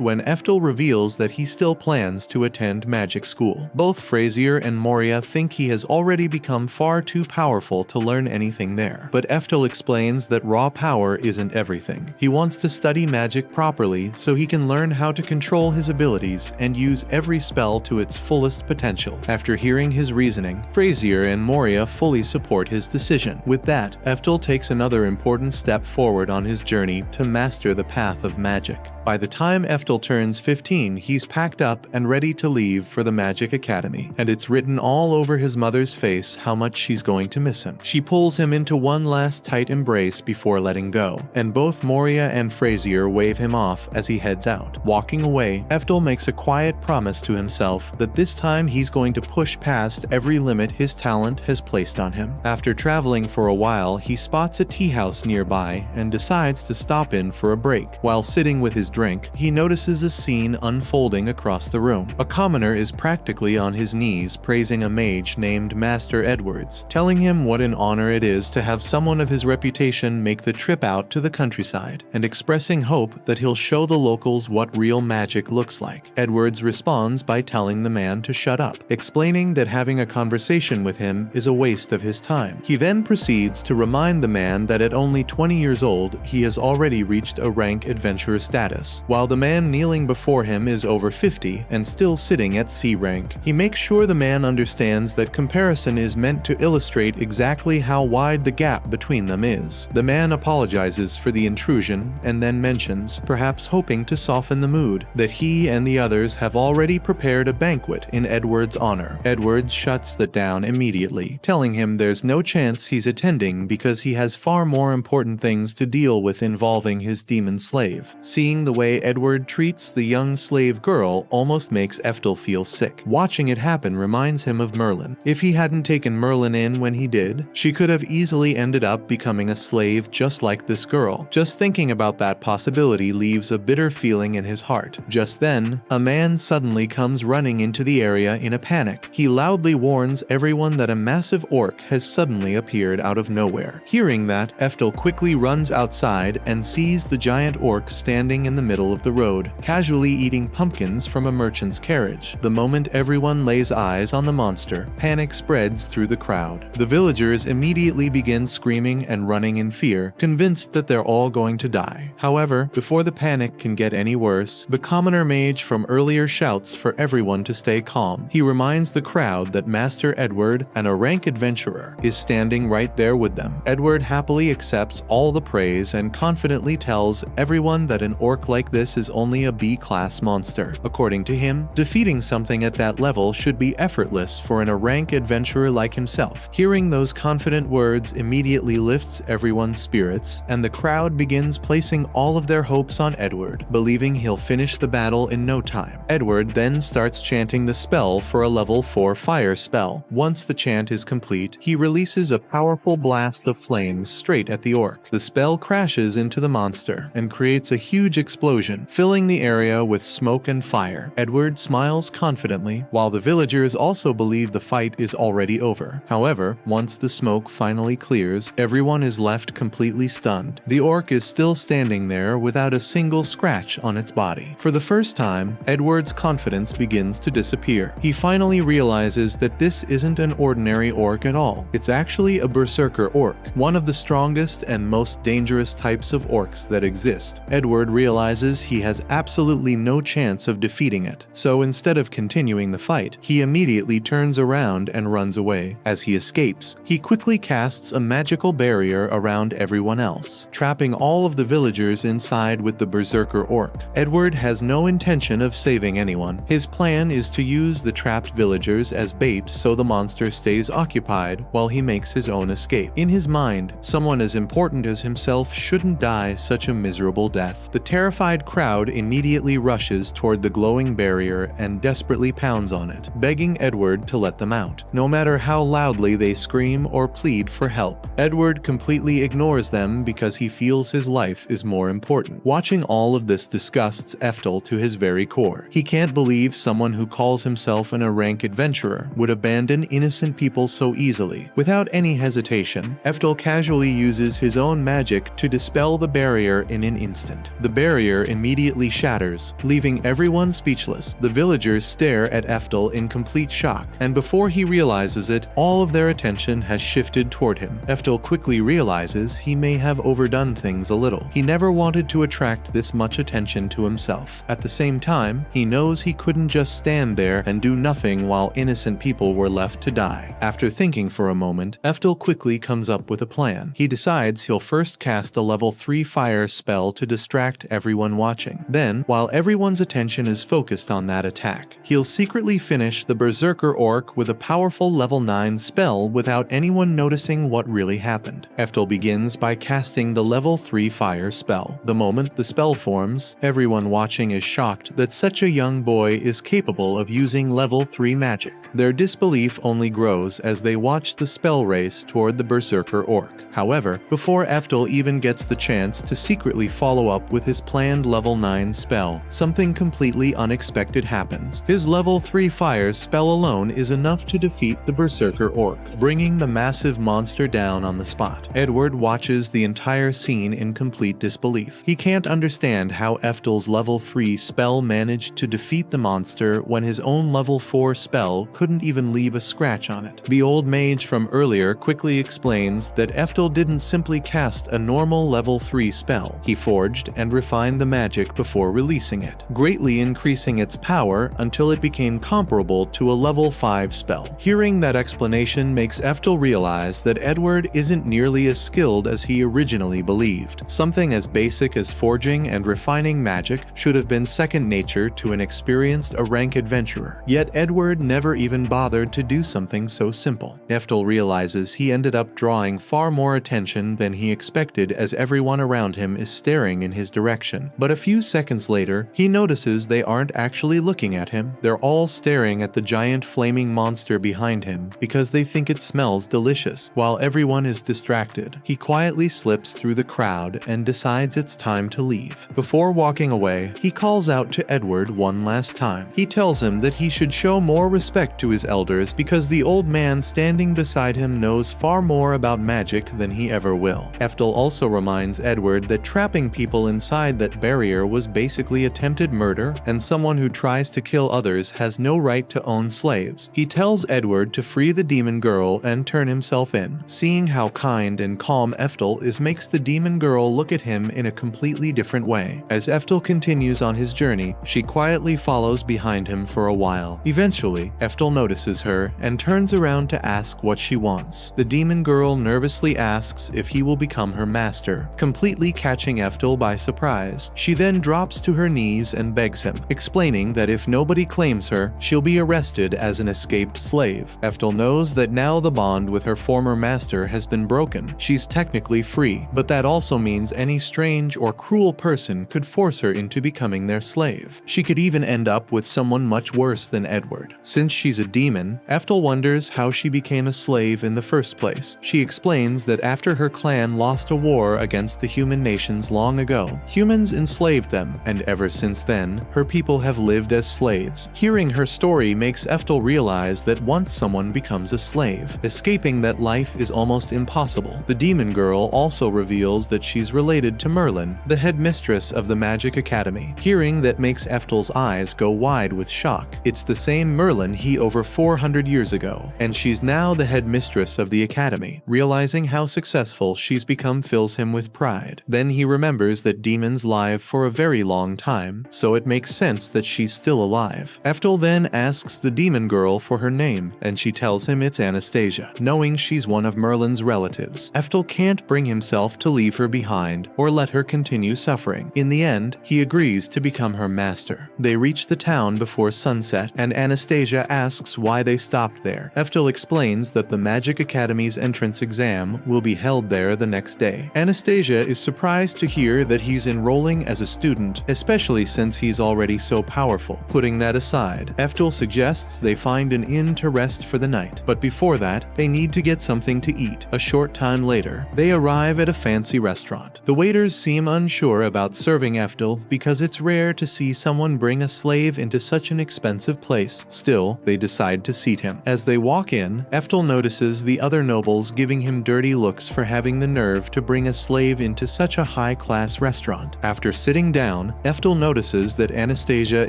when Ephtal reveals that he still plans to attend magic school. Both Frazier and Moria think he has already become far too powerful to learn anything there, but Ephtal explains that raw power isn't everything. He wants to study magic properly so he can learn how to control his abilities and use every spell to its fullest potential. After hearing his reasoning, Frazier and Moria fully support his decision. With that, Ephtal takes another important step forward on his journey to master the path of magic. By the time Ephtal turns 15, he's packed up and ready to leave for the Magic Academy, and it's written all over his mother's face how much she's going to miss him. She pulls him into one last tight embrace before letting go, and both Moria and Frazier wave him off as he heads out. Walking away, Ephtal makes a quiet promise to himself that this time he's going to push past every limit his talent has placed on him. After traveling for a while, he spots a tea house nearby and decides to stop in for a break. While sitting with his drink, he notices a scene unfolding across the room. A commoner is practically on his knees praising a mage named Master Edwards, telling him what an honor it is to have someone of his reputation make the trip out to the countryside, and expressing hope that he'll show the locals what real magic looks like. Edwards responds by telling the man to shut up, explaining that having a conversation with him is a waste of his time. He then proceeds to remind the man that at only 20 years old, he has already reached a rank adventurer status, while the man kneeling before him is over 50 and still sitting at C rank. He makes sure the man understands that comparison is meant to illustrate exactly how wide the gap between them is. The man apologizes for the intrusion and then mentions, perhaps hoping to soften the mood, that he and the others have already prepared a banquet in Edward's honor. Edwards shuts that down immediately, telling him there's no chance he's attending because he has far more important things to deal with involving his demon slave. Seeing the way Edward treats the young slave girl almost makes Ephtal feel sick. Watching it happen reminds him of Merlin. If he hadn't taken Merlin in when he did, she could have easily ended up becoming a slave just like this girl. Just thinking about that possibility leaves a bitter feeling in his heart. Just then, a man suddenly comes running into the area in a panic. He loudly warns everyone that a massive orc has suddenly appeared out of nowhere. Hearing that, Ephtal quickly runs outside and sees the giant orc standing in the middle of the road, casually eating pumpkins from a merchant's carriage. The moment everyone lays eyes on the monster, panic spreads through the crowd. The villagers immediately begin screaming and running in fear, convinced that they're all going to die. However, before the panic can get any worse, the commoner mage from earlier shouts for everyone to stay calm. He reminds the crowd that Master Edward, and a rank adventurer, is standing right there with them. Edward happily accepts all the praise and confidently tells everyone that an orc like this is only a B-class monster. According to him, defeating something at that level should be effortless for a rank adventurer like himself. Hearing those confident words immediately lifts everyone's spirits, and the crowd begins placing all of their hopes on Edward, believing he'll finish the battle in no time. Edward then starts chanting the spell for a level 4 fire spell. Once the chant is complete, he releases a powerful blast of flames straight at the orc. The spell crashes into the monster and creates a huge explosion, filling the area with smoke and fire. Edward smiles confidently, while the villagers also believe the fight is already over. However, once the smoke finally clears, everyone is left completely stunned. The orc is still standing there without a single scratch on its body. For the first time, Edward's confidence begins to disappear. He finally realizes that this isn't an ordinary orc at all. It's actually a berserker orc, one of the strongest and most dangerous types of orcs that exist. Edward realizes he has absolutely no chance of defeating it, so instead of continuing the fight, he immediately turns around and runs away. As he escapes, he quickly casts a magical barrier around everyone else, trapping all of the villagers inside with the berserker orc. Edward has no intention of saving anyone. His plan is to use the trapped villagers as bait so the monster stays occupied while he makes his own escape. In his mind, someone as important as himself shouldn't die such a miserable death. The terrified crowd immediately rushes toward the glowing barrier and desperately pounds on it, begging Edward to let them out, no matter how loudly they scream or plead for help. Edward completely ignores them because he feels his life is more important. Watching all of this disgusts Ephtal to his very core. He can't believe someone who calls himself an rank adventurer would abandon innocent people so easily. Without any hesitation, Ephtal casually uses his own magic to dispel the barrier in an instant. The barrier immediately shatters, leaving everyone speechless. The villagers stare at Ephtal in complete shock, and before he realizes it, all of their attention has shifted toward him. Ephtal quickly realizes he may have overdone things a little. He never wanted to attract this much attention to himself. At the same time, he knows he couldn't just stand there and do nothing while innocent people were left to die. After thinking for a moment, Ephtal quickly comes up with a plan. He decides he'll first cast a level 3 fire spell to distract everyone watching. Then, while everyone's attention is focused on that attack, he'll secretly finish the Berserker Orc with a powerful level 9 spell without anyone noticing what really happened. Ephtal begins by casting the level 3 fire spell. The moment the spell forms, everyone watching is shocked that such a young boy is capable of using level 3 magic. Their disbelief only grows as they watch the spell race toward the Berserker Orc. However, before Ephtal even gets the chance to secretly follow up with his planned level 9 spell, something completely unexpected happens. His level 3 fire spell alone is enough to defeat the Berserker Orc, bringing the massive monster down on the spot. Edward watches the entire scene in complete disbelief. He can't understand how Ephtal's level 3 spell managed to defeat the monster when his own level 4 spell couldn't even leave a scratch on it. The old mage from earlier quickly explains that Ephtal didn't simply cast a normal level 3 spell. He forged and refined the magic before releasing it, greatly increasing its power until it became comparable to a level 5 spell. Hearing that explanation makes Ephtal realize that Edward isn't nearly as skilled as he originally believed. Something as basic as forging and refining magic should have been second nature to an experienced rank adventurer. Yet Edward never even bothered to do something so simple. Ephtal realizes he ended up drawing far more attention than he expected as everyone around him is staring in his direction. But a few seconds later, he notices they aren't actually looking at him. They're all staring at the giant flaming monster behind him because they think it smells delicious. While everyone is distracted, he quietly slips through the crowd and decides it's time to leave. Before walking away, he calls out to Edward one last time. He tells him that he should show more respect to his elders because the old man standing beside him knows far more about magic than he ever will. Ephtal also reminds Edward that trapping people inside that barrier was basically attempted murder, and someone who tries to kill others has no right to own slaves. He tells Edward to free the demon girl and turn himself in. Seeing how kind and calm Ephtal is makes the demon girl look at him in a completely different way. As Ephtal continues on his journey, she quietly follows behind him for a while. Eventually, Ephtal notices her and turns around to ask what she wants. The demon girl nervously asks if he will become her master, completely catching Ephtal by surprise. She then drops to her knees and begs him, explaining that if nobody claims her, she'll be arrested as an escaped slave. Ephtal knows that now the bond with her former master has been broken. She's technically free, but that also means any strange or cruel person could force her into becoming their slave. She could even end up with someone much worse than Edward. Since she's a demon, Ephtal wonders how she became a slave in the first place. She explains that after her clan lost a war against the human nations long ago, humans enslaved them, and ever since then, her people have lived as slaves. Hearing her story makes Ephtal realize that once someone becomes a slave, escaping that life is almost impossible. The demon girl also reveals that she's related to Merlin, the headmistress of the Magic Academy. Hearing that makes Ephtal's eyes go wide with shock. It's the same Merlin he over 400 years ago, and she's now the headmistress of the academy. Realizing how successful she's become fills him with pride. Then he remembers that demons live for a very long time, so it makes sense that she's still alive. Ephtal then asks the demon girl for her name, and she tells him it's Anastasia. Knowing she's one of Merlin's relatives, Ephtal can't bring himself to leave her behind or let her continue suffering. In the end, he agrees to become her master. They reach the town before sunset, and Anastasia asks why they stopped there. Ephtal explains that the Magic Academy's entrance exam will be held there the next day. Anastasia is surprised to hear that he's enrolling as a student, especially since he's already so powerful. Putting that aside, Ephtal suggests they find an inn to rest for the night. But before that, they need to get something to eat. A short short time later, they arrive at a fancy restaurant. The waiters seem unsure about serving Ephtal because it's rare to see someone bring a slave into such an expensive place. Still, they decide to seat him. As they walk in, Ephtal notices the other nobles giving him dirty looks for having the nerve to bring a slave into such a high-class restaurant. After sitting down, Ephtal notices that Anastasia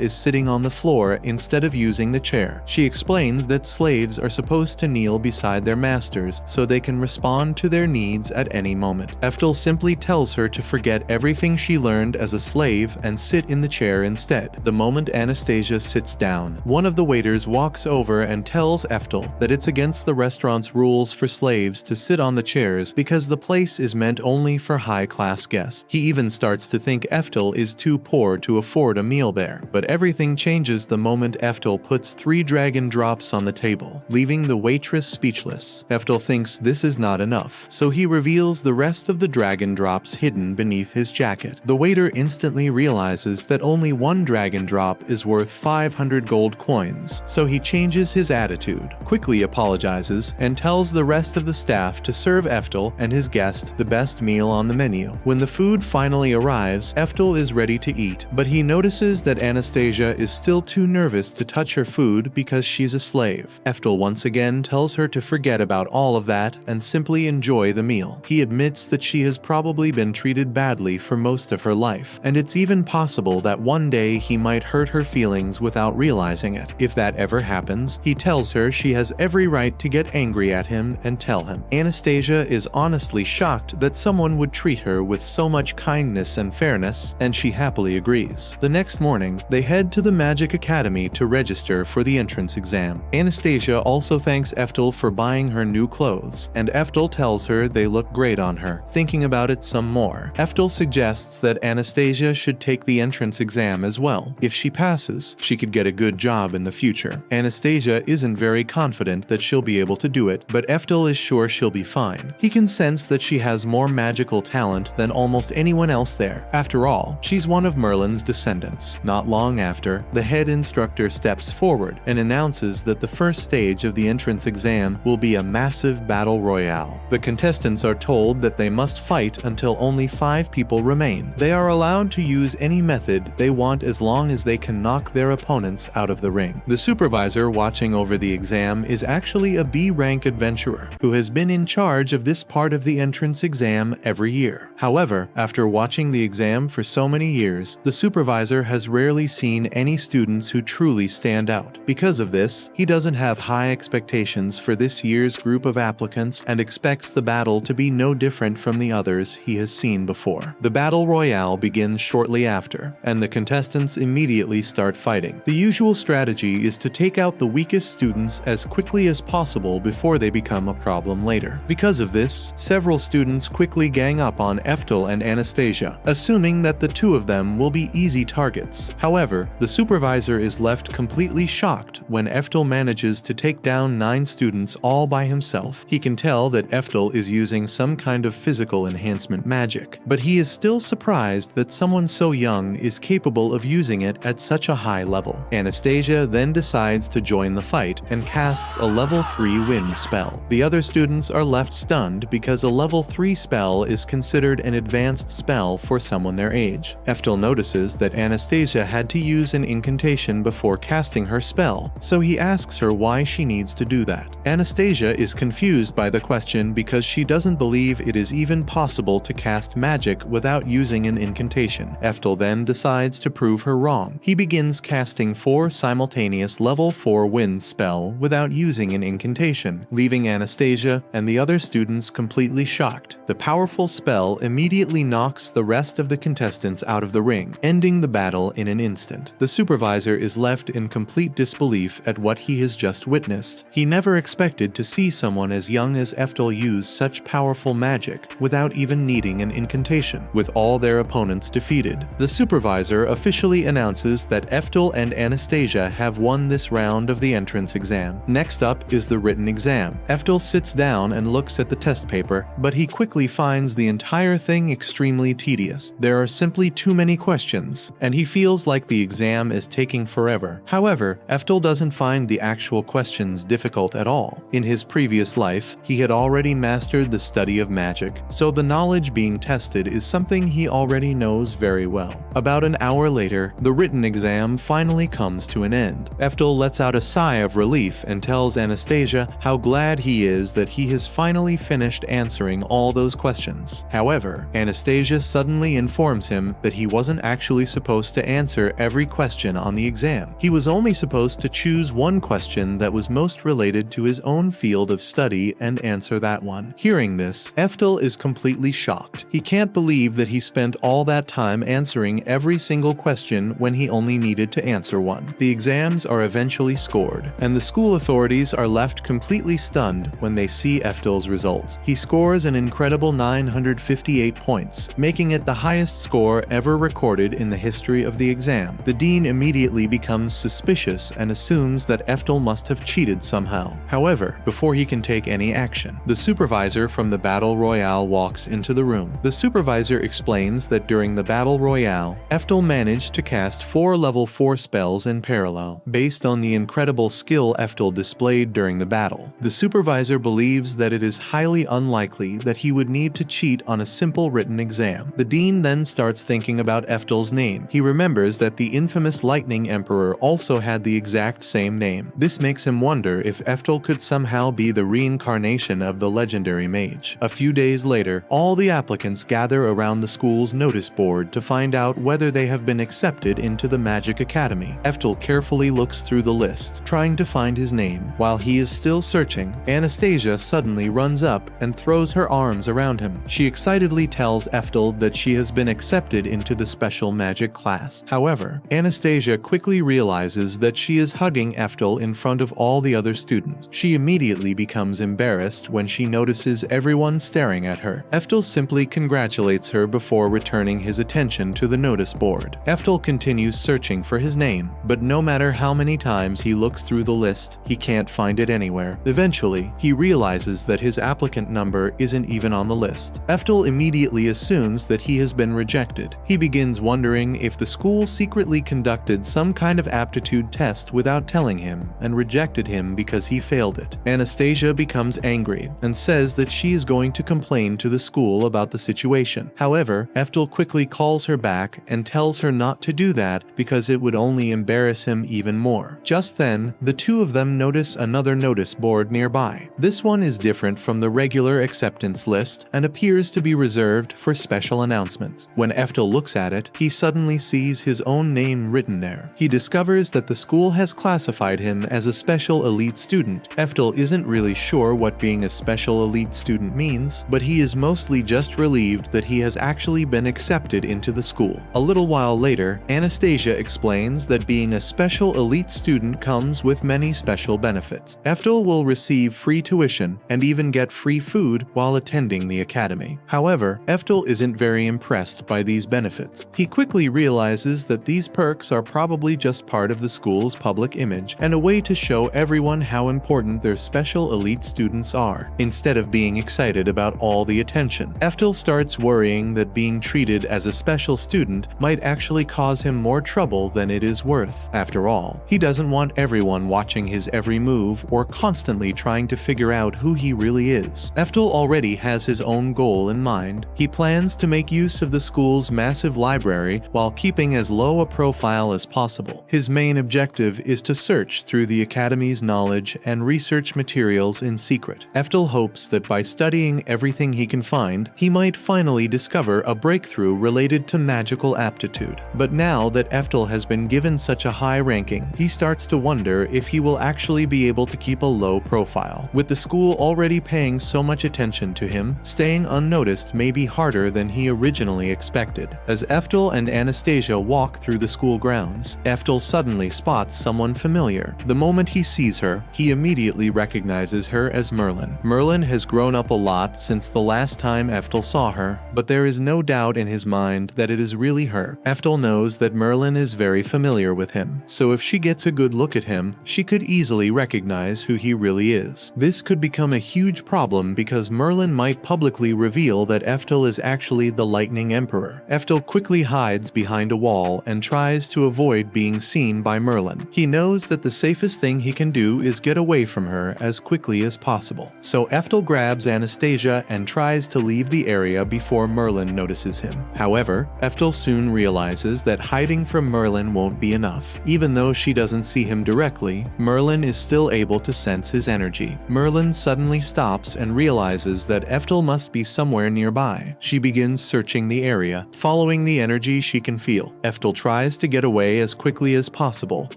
is sitting on the floor instead of using the chair. She explains that slaves are supposed to kneel beside their masters so they can respond to their needs at any moment. Ephtal simply tells her to forget everything she learned as a slave and sit in the chair instead. The moment Anastasia sits down, one of the waiters walks over and tells Ephtal that it's against the restaurant's rules for slaves to sit on the chairs because the place is meant only for high-class guests. He even starts to think Ephtal is too poor to afford a meal there. But everything changes the moment Ephtal puts 3 dragon drops on the table, leaving the waitress speechless. Ephtal thinks this is not enough, so he reveals the rest of the dragon drops hidden beneath his jacket. The waiter instantly realizes that only 1 dragon drop is worth 500 gold coins, so he changes his attitude, quickly apologizes, and tells the rest of the staff to serve Ephtal and his guest the best meal on the menu. When the food finally arrives, Ephtal is ready to eat, but he notices that Anastasia is still too nervous to touch her food because she's a slave. Ephtal once again tells her to forget about all of that and simply enjoy the meal. He admits that she has probably been treated badly for most of her life, and it's even possible that one day he might hurt her feelings without realizing it. If that ever happens, he tells her she has every right to get angry at him and tell him. Anastasia is honestly shocked that someone would treat her with so much kindness and fairness, and she happily agrees. The next morning, they head to the Magic Academy to register for the entrance exam. Anastasia also thanks Ephtal for buying her new clothes, and Ephtal tells her they look great on her. Thinking about it some more, Ephtal suggests that Anastasia should take the entrance exam as well. If she passes, she could get a good job in the future. Anastasia isn't very confident that she'll be able to do it, but Ephtal is sure she'll be fine. He can sense that she has more magical talent than almost anyone else there. After all, she's one of Merlin's descendants. Not long after, the head instructor steps forward and announces that the first stage of the entrance exam will be a massive battle royale. The contestants are told that they must fight until only 5 people remain. They are allowed to use any method they want as long as they can knock their opponents out of the ring. The supervisor watching over the exam is actually a B-rank adventurer who has been in charge of this part of the entrance exam every year. However, after watching the exam for so many years, the supervisor has rarely seen any students who truly stand out. Because of this, he doesn't have high expectations for this year's group of applicants and expects the battle to be no different from the others he has seen before. The battle royale begins shortly after, and the contestants immediately start fighting. The usual strategy is to take out the weakest students as quickly as possible before they become a problem later. Because of this, several students quickly gang up on Ephtal and Anastasia, assuming that the two of them will be easy targets. However, the supervisor is left completely shocked when Ephtal manages to take down 9 students all by himself. He can tell that Ephtal is using some kind of physical enhancement magic, but he is still surprised that someone so young is capable of using it at such a high level. Anastasia then decides to join the fight and casts a level 3 wind spell. The other students are left stunned because a level 3 spell is considered an advanced spell for someone their age. Ephtal notices that Anastasia had to use an incantation before casting her spell, so he asks her why she needs to do that. Anastasia is confused by the question because she doesn't believe it is even possible to cast magic without using an incantation. Ephtal then decides to prove her wrong. He begins casting 4 simultaneous level 4 wind spell without using an incantation, leaving Anastasia and the other students completely shocked. The powerful spell immediately knocks the rest of the contestants out of the ring, ending the battle in an instant. The supervisor is left in complete disbelief at what he has just witnessed. He never expected to see someone as young as Ephtal use such powerful magic without even needing an incantation. With all their opponents defeated, the supervisor officially announces that Ephtal and Anastasia have won this round of the entrance exam. Next up is the written exam. Ephtal sits down and looks at the test paper, but he quickly finds the entire thing extremely tedious. There are simply too many questions, and he feels like the exam is taking forever. However, Ephtal doesn't find the actual questions difficult at all. In his previous life, he had already already mastered the study of magic, so the knowledge being tested is something he already knows very well. About an hour later, the written exam finally comes to an end. Ephtal lets out a sigh of relief and tells Anastasia how glad he is that he has finally finished answering all those questions. However, Anastasia suddenly informs him that he wasn't actually supposed to answer every question on the exam. He was only supposed to choose one question that was most related to his own field of study and answer that one. Hearing this, Ephtal is completely shocked. He can't believe that he spent all that time answering every single question when he only needed to answer one. The exams are eventually scored, and the school authorities are left completely stunned when they see Ephtal's results. He scores an incredible 958 points, making it the highest score ever recorded in the history of the exam. The dean immediately becomes suspicious and assumes that Ephtal must have cheated somehow. However, before he can take any action, the supervisor from the Battle Royale walks into the room. The supervisor explains that during the Battle Royale, Ephtal managed to cast 4 level 4 spells in parallel, based on the incredible skill Ephtal displayed during the battle. The supervisor believes that it is highly unlikely that he would need to cheat on a simple written exam. The dean then starts thinking about Ephtal's name. He remembers that the infamous Lightning Emperor also had the exact same name. This makes him wonder if Ephtal could somehow be the reincarnation of the legendary mage. A few days later, all the applicants gather around the school's notice board to find out whether they have been accepted into the Magic Academy. Ephtal carefully looks through the list, trying to find his name. While he is still searching, Anastasia suddenly runs up and throws her arms around him. She excitedly tells Ephtal that she has been accepted into the special magic class. However, Anastasia quickly realizes that she is hugging Ephtal in front of all the other students. She immediately becomes embarrassed when she notices everyone staring at her. Ephtal simply congratulates her before returning his attention to the notice board. Ephtal continues searching for his name, but no matter how many times he looks through the list, he can't find it anywhere. Eventually, he realizes that his applicant number isn't even on the list. Ephtal immediately assumes that he has been rejected. He begins wondering if the school secretly conducted some kind of aptitude test without telling him and rejected him because he failed it. Anastasia becomes angry and says that she is going to complain to the school about the situation. However, Ephtal quickly calls her back and tells her not to do that because it would only embarrass him even more. Just then, the two of them notice another notice board nearby. This one is different from the regular acceptance list and appears to be reserved for special announcements. When Ephtal looks at it, he suddenly sees his own name written there. He discovers that the school has classified him as a special elite student. Ephtal isn't really sure what being a special elite student means, but he is mostly just relieved that he has actually been accepted into the school. A little while later, Anastasia explains that being a special elite student comes with many special benefits. Ephtal will receive free tuition and even get free food while attending the academy. However, Ephtal isn't very impressed by these benefits. He quickly realizes that these perks are probably just part of the school's public image and a way to show everyone how important their special elite students are, instead of being excited about all the attention. Ephtal starts worrying that being treated as a special student might actually cause him more trouble than it is worth. After all, he doesn't want everyone watching his every move or constantly trying to figure out who he really is. Ephtal already has his own goal in mind. He plans to make use of the school's massive library while keeping as low a profile as possible. His main objective is to search through the academy's knowledge and research materials in secret. Ephtal hopes that by studying everything he can find, he might finally discover a breakthrough related to magical aptitude. But now that Ephtal has been given such a high ranking, he starts to wonder if he will actually be able to keep a low profile. With the school already paying so much attention to him, staying unnoticed may be harder than he originally expected. As Ephtal and Anastasia walk through the school grounds, Ephtal suddenly spots someone familiar. The moment he sees her, he immediately recognizes her as Merlin. Merlin has grown up a lot since the last time Ephtal saw her, but there is no doubt in his mind that it is really her. Ephtal knows that Merlin is very familiar with him, so if she gets a good look at him, she could easily recognize who he really is. This could become a huge problem because Merlin might publicly reveal that Ephtal is actually the Lightning Emperor. Ephtal quickly hides behind a wall and tries to avoid being seen by Merlin. He knows that the safest thing he can do is get away from her as quickly as possible. So Ephtal grabs Anastasia and tries to leave the area before Merlin notices him. However, Ephtal soon realizes that hiding from Merlin won't be enough. Even though she doesn't see him directly, Merlin is still able to sense his energy. Merlin suddenly stops and realizes that Ephtal must be somewhere nearby. She begins searching the area, following the energy she can feel. Ephtal tries to get away as quickly as possible,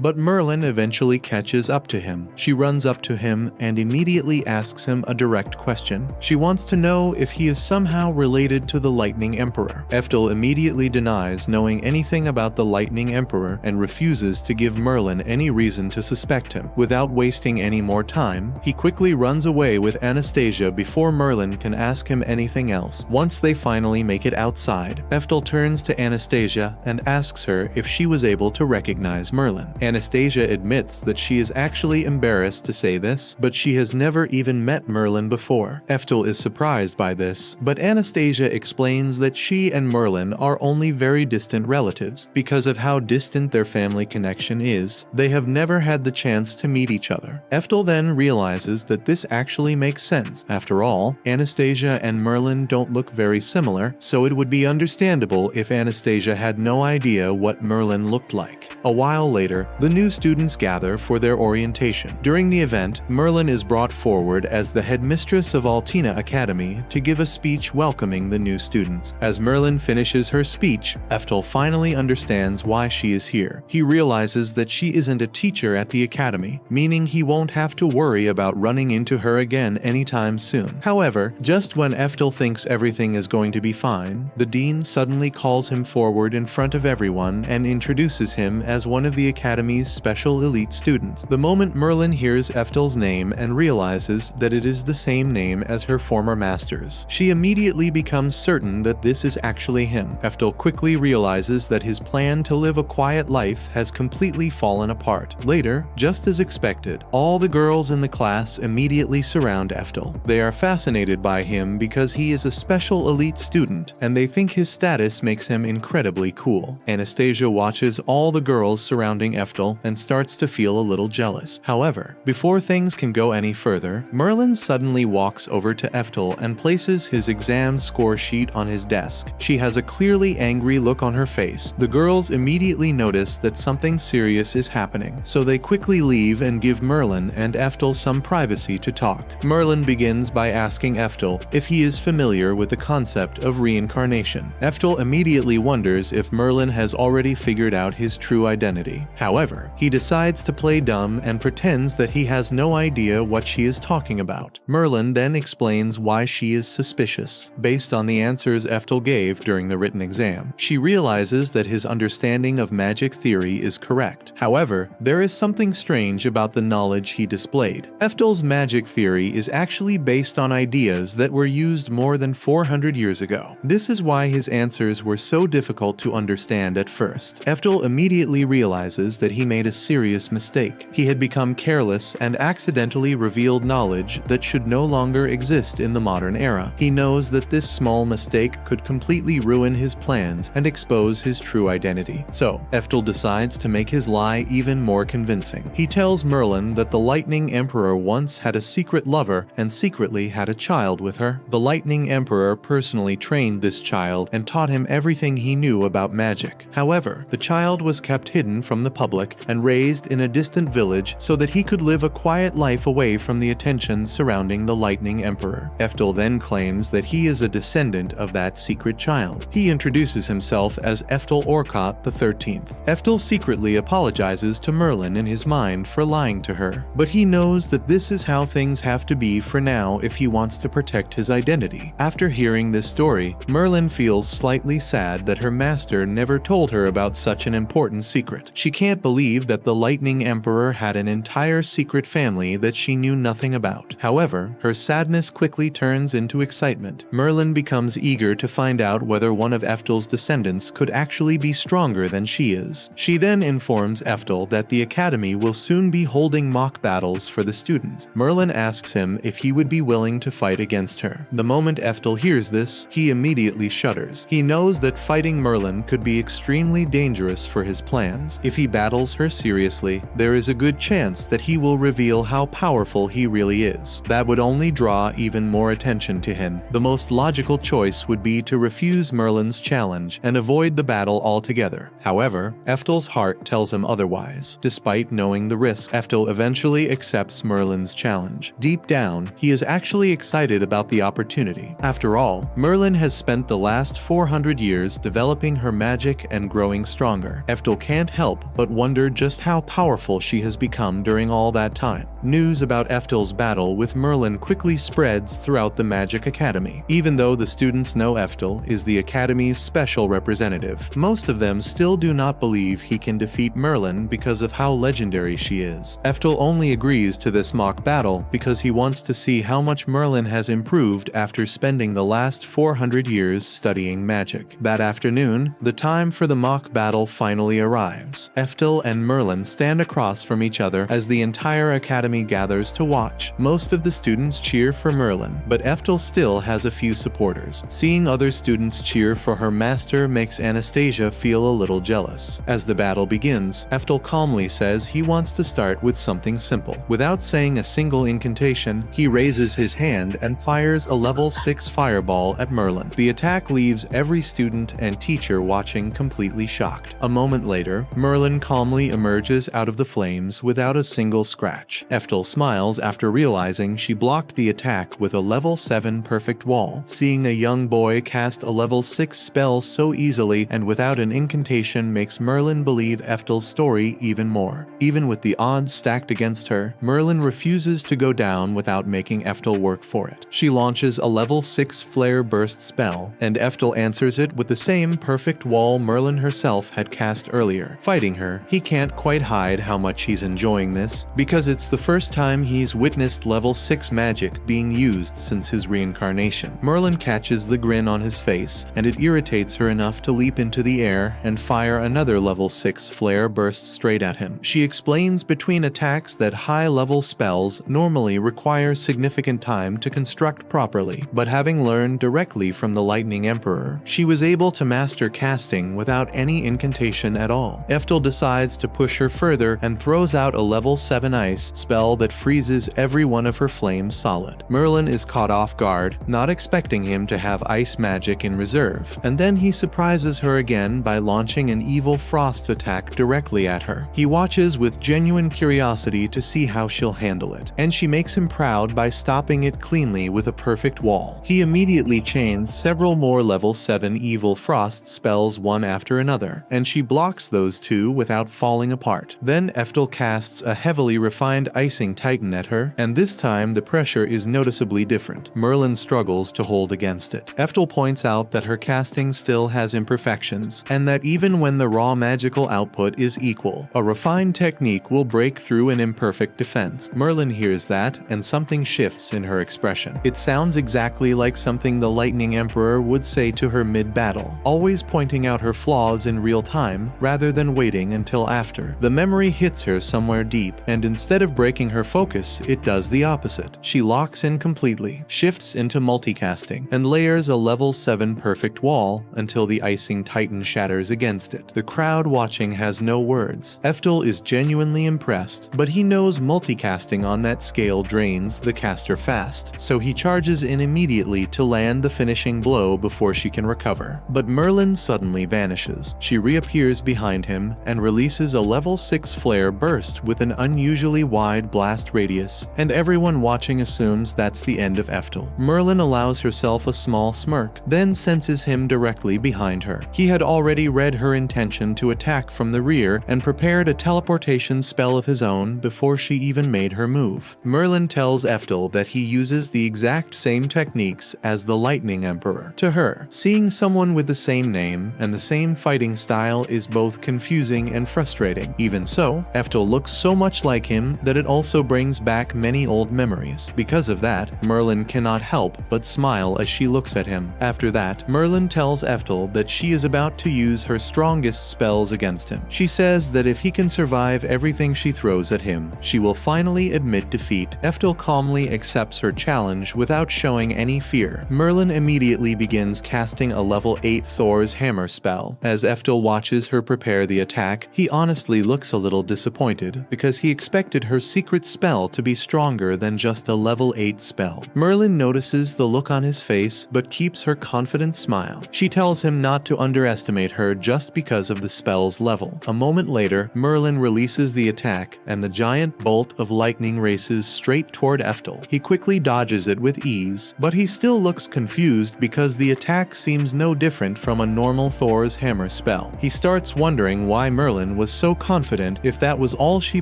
but Merlin eventually catches up to him. She runs up to him and immediately asks him a direct question. She wants to know if he is somehow related to the Lightning Emperor. Ephtal immediately denies knowing anything about the Lightning Emperor and refuses to give Merlin any reason to suspect him. Without wasting any more time, he quickly runs away with Anastasia before Merlin can ask him anything else. Once they finally make it outside, Ephtal turns to Anastasia and asks her if she was able to recognize Merlin. Anastasia admits that she is actually embarrassed to say this, but she has never even met Merlin before. Ephtal is surprised by this, but Anastasia explains that she and Merlin are only very distant relatives. Because of how distant their family connection is, they have never had the chance to meet each other. Ephtal then realizes that this actually makes sense. After all, Anastasia and Merlin don't look very similar, so it would be understandable if Anastasia had no idea what Merlin looked like. A while later, the new students gather for their orientation. During the event, Merlin is brought forward as the headmistress of Altina Academy to give a speech welcoming the new students. As Merlin finishes her speech, Ephtal finally understands why she is here. He realizes that she isn't a teacher at the academy, meaning he won't have to worry about running into her again anytime soon. However, just when Ephtal thinks everything is going to be fine, the dean suddenly calls him forward in front of everyone and introduces him as one of the academy's special elite students. The moment Merlin hears Ephtal's name and realizes that it is the same name as her former master's, she immediately becomes certain that this is actually him. Ephtal quickly realizes that his plan to live a quiet life has completely fallen apart. Later, just as expected, all the girls in the class immediately surround Ephtal. They are fascinated by him because he is a special elite student, and they think his status makes him incredibly cool. Anastasia watches all the girls surrounding Ephtal and starts to feel a little jealous. However, before things can go any further, Merlin suddenly walks over to Ephtal and places his exam score sheet on his desk. She has a clearly angry look on her face. The girls immediately notice that something serious is happening, so they quickly leave and give Merlin and Ephtal some privacy to talk. Merlin begins by asking Ephtal if he is familiar with the concept of reincarnation. Ephtal immediately wonders if Merlin has already figured out his true identity. However, he decides to play dumb and pretends that he has no idea what she is talking about. Merlin then explains why she is suspicious. Based on the answers Ephtal gave during the written exam, she realizes that his understanding of magic theory is correct. However, there is something strange about the knowledge he displayed. Ephtal's magic theory is actually based on ideas that were used more than 400 years ago. This is why his answers were so difficult to understand at first. Ephtal immediately realizes that he made a serious mistake. He had become careless and accidentally revealed knowledge that should no longer exist in the modern era. He knows that this small mistake could completely ruin his plans and expose his true identity. So, Ephtal decides to make his lie even more convincing. He tells Merlin that the Lightning Emperor once had a secret lover and secretly had a child with her. The Lightning Emperor personally trained this child and taught him everything he knew about magic. However, the child was kept hidden from the public and raised in a distant village so that he could live a quiet life away from the attention surrounding the Lightning Emperor. Ephtal then claims that he is a descendant of that secret child. He introduces himself as Ephtal Orcott the 13th. Ephtal secretly apologizes to Merlin in his mind for lying to her, but he knows that this is how things have to be for now if he wants to protect his identity. After hearing this story, Merlin feels slightly sad that her master never told her about such an important secret. She can't believe that the Lightning Emperor had an entire secret family that she knew nothing about. However, her sadness quickly turns into excitement. Merlin becomes eager to find out whether one of Ephtal's descendants could actually be stronger than she is. She then informs Ephtal that the academy will soon be holding mock battles for the students. Merlin asks him if he would be willing to fight against her. The moment Ephtal hears this, he immediately shudders. He knows that fighting Merlin could be extremely dangerous for his plans. If he battles her seriously, there is a good chance that he will reveal how powerful he really is. That would only draw even more attention to him. The most logical choice would be to refuse Merlin's challenge and avoid the battle altogether. However, Ephtal's heart tells him otherwise. Despite knowing the risk, Ephtal eventually accepts Merlin's challenge. Deep down, he is actually excited about the opportunity. After all, Merlin has spent the last 400 years developing her magic and growing stronger. Ephtal can't help but wonder just how powerful she has become during all that time. News about Ephtal's battle with Merlin quickly spreads throughout the Magic Academy. Even though the students know Ephtal is the Academy's special representative, most of them still do not believe he can defeat Merlin because of how legendary she is. Ephtal only agrees to this mock battle because he wants to see how much Merlin has improved after spending the last 400 years studying magic. That afternoon, the time for the mock battle finally arrives. Ephtal and Merlin stand across from each other as the entire academy gathers to watch. Most of the students cheer for Merlin, but Ephtal still has a few supporters. Seeing other students cheer for her master makes Anastasia feel a little jealous. As the battle begins, Ephtal calmly says he wants to start with something simple. Without saying a single incantation, he raises his hand and fires a level 6 fireball at Merlin. The attack leaves every student and teacher watching completely shocked. A moment later, Merlin calmly emerges out of the flames without a single scratch. Ephtal smiles after realizing she blocked the attack with a level 7 perfect wall. Seeing a young boy cast a level 6 spell so easily and without an incantation makes Merlin believe Ephtal's story even more. Even with the odds stacked against her, Merlin refuses to go down without making Ephtal work for it. She launches a level 6 flare burst spell, and Ephtal answers it with the same perfect wall Merlin herself had cast earlier. Fighting her, he can't quite hide how much he's enjoying this, because it's the first time he's witnessed level 6 magic being used since his reincarnation. Merlin catches the grin on his face, and it irritates her enough to leap into the air and fire another level 6 flare burst straight at him. She explains between attacks that high-level spells normally require significant time to construct properly, but having learned directly from the Lightning Emperor, she was able to master casting without any incantation at all. Ephtal decides to push her further and throws out a level 7 ice spell that freezes every one of her flames solid. Merlin is caught off guard, not expecting him to have ice magic in reserve, and then he surprises her again by launching an evil frost attack directly at her. He watches with genuine curiosity to see how she'll handle it, and she makes him proud by stopping it cleanly with a perfect wall. He immediately chains several more level 7 evil frost spells one after another, and she blocks those two without falling apart. Then Ephtal casts a heavily refined icing titan at her, and this time the pressure is noticeably different. Merlin struggles to hold against it. Ephtal points out that her casting still has imperfections, and that even when the raw magical output is equal, a refined technique will break through an imperfect defense. Merlin hears that, and something shifts in her expression. It sounds exactly like something the Lightning Emperor would say to her mid-battle, always pointing out her flaws in real time rather than waiting until after. The memory hits her somewhere deep, and instead of breaking her focus, it does the opposite. She locks in completely, shifts into multicasting, and layers a level 7 perfect wall until the icing titan shatters against it. The crowd watching has no words. Ephtal is genuinely impressed, but he knows multicasting on that scale drains the caster fast, so he charges in immediately to land the finishing blow before she can recover. But Merlin suddenly vanishes. She reappears behind him and releases a level 6 flare burst with an unusually wide blast radius, and everyone watching assumes that's the end of Ephtal. Merlin allows herself a small smirk, then senses him directly behind her. He had already read her intention to attack from the rear and prepared a teleportation spell of his own before she even made her move. Merlin tells Ephtal that he uses the exact same techniques as the Lightning Emperor. To her, seeing someone with the same name and the same fighting style is both confusing and frustrating. Even so, Ephtal looks so much like him that it also brings back many old memories. Because of that, Merlin cannot help but smile as she looks at him. After that, Merlin tells Ephtal that she is about to use her strongest spells against him. She says that if he can survive everything she throws at him, she will finally admit defeat. Ephtal calmly accepts her challenge without showing any fear. Merlin immediately begins casting a level 8 Thor's hammer spell. As Ephtal watches her prepare the attack, he honestly looks a little disappointed because he expected her secret spell to be stronger than just just a level 8 spell. Merlin notices the look on his face, but keeps her confident smile. She tells him not to underestimate her just because of the spell's level. A moment later, Merlin releases the attack, and the giant bolt of lightning races straight toward Ephtal. He quickly dodges it with ease, but he still looks confused because the attack seems no different from a normal Thor's hammer spell. He starts wondering why Merlin was so confident if that was all she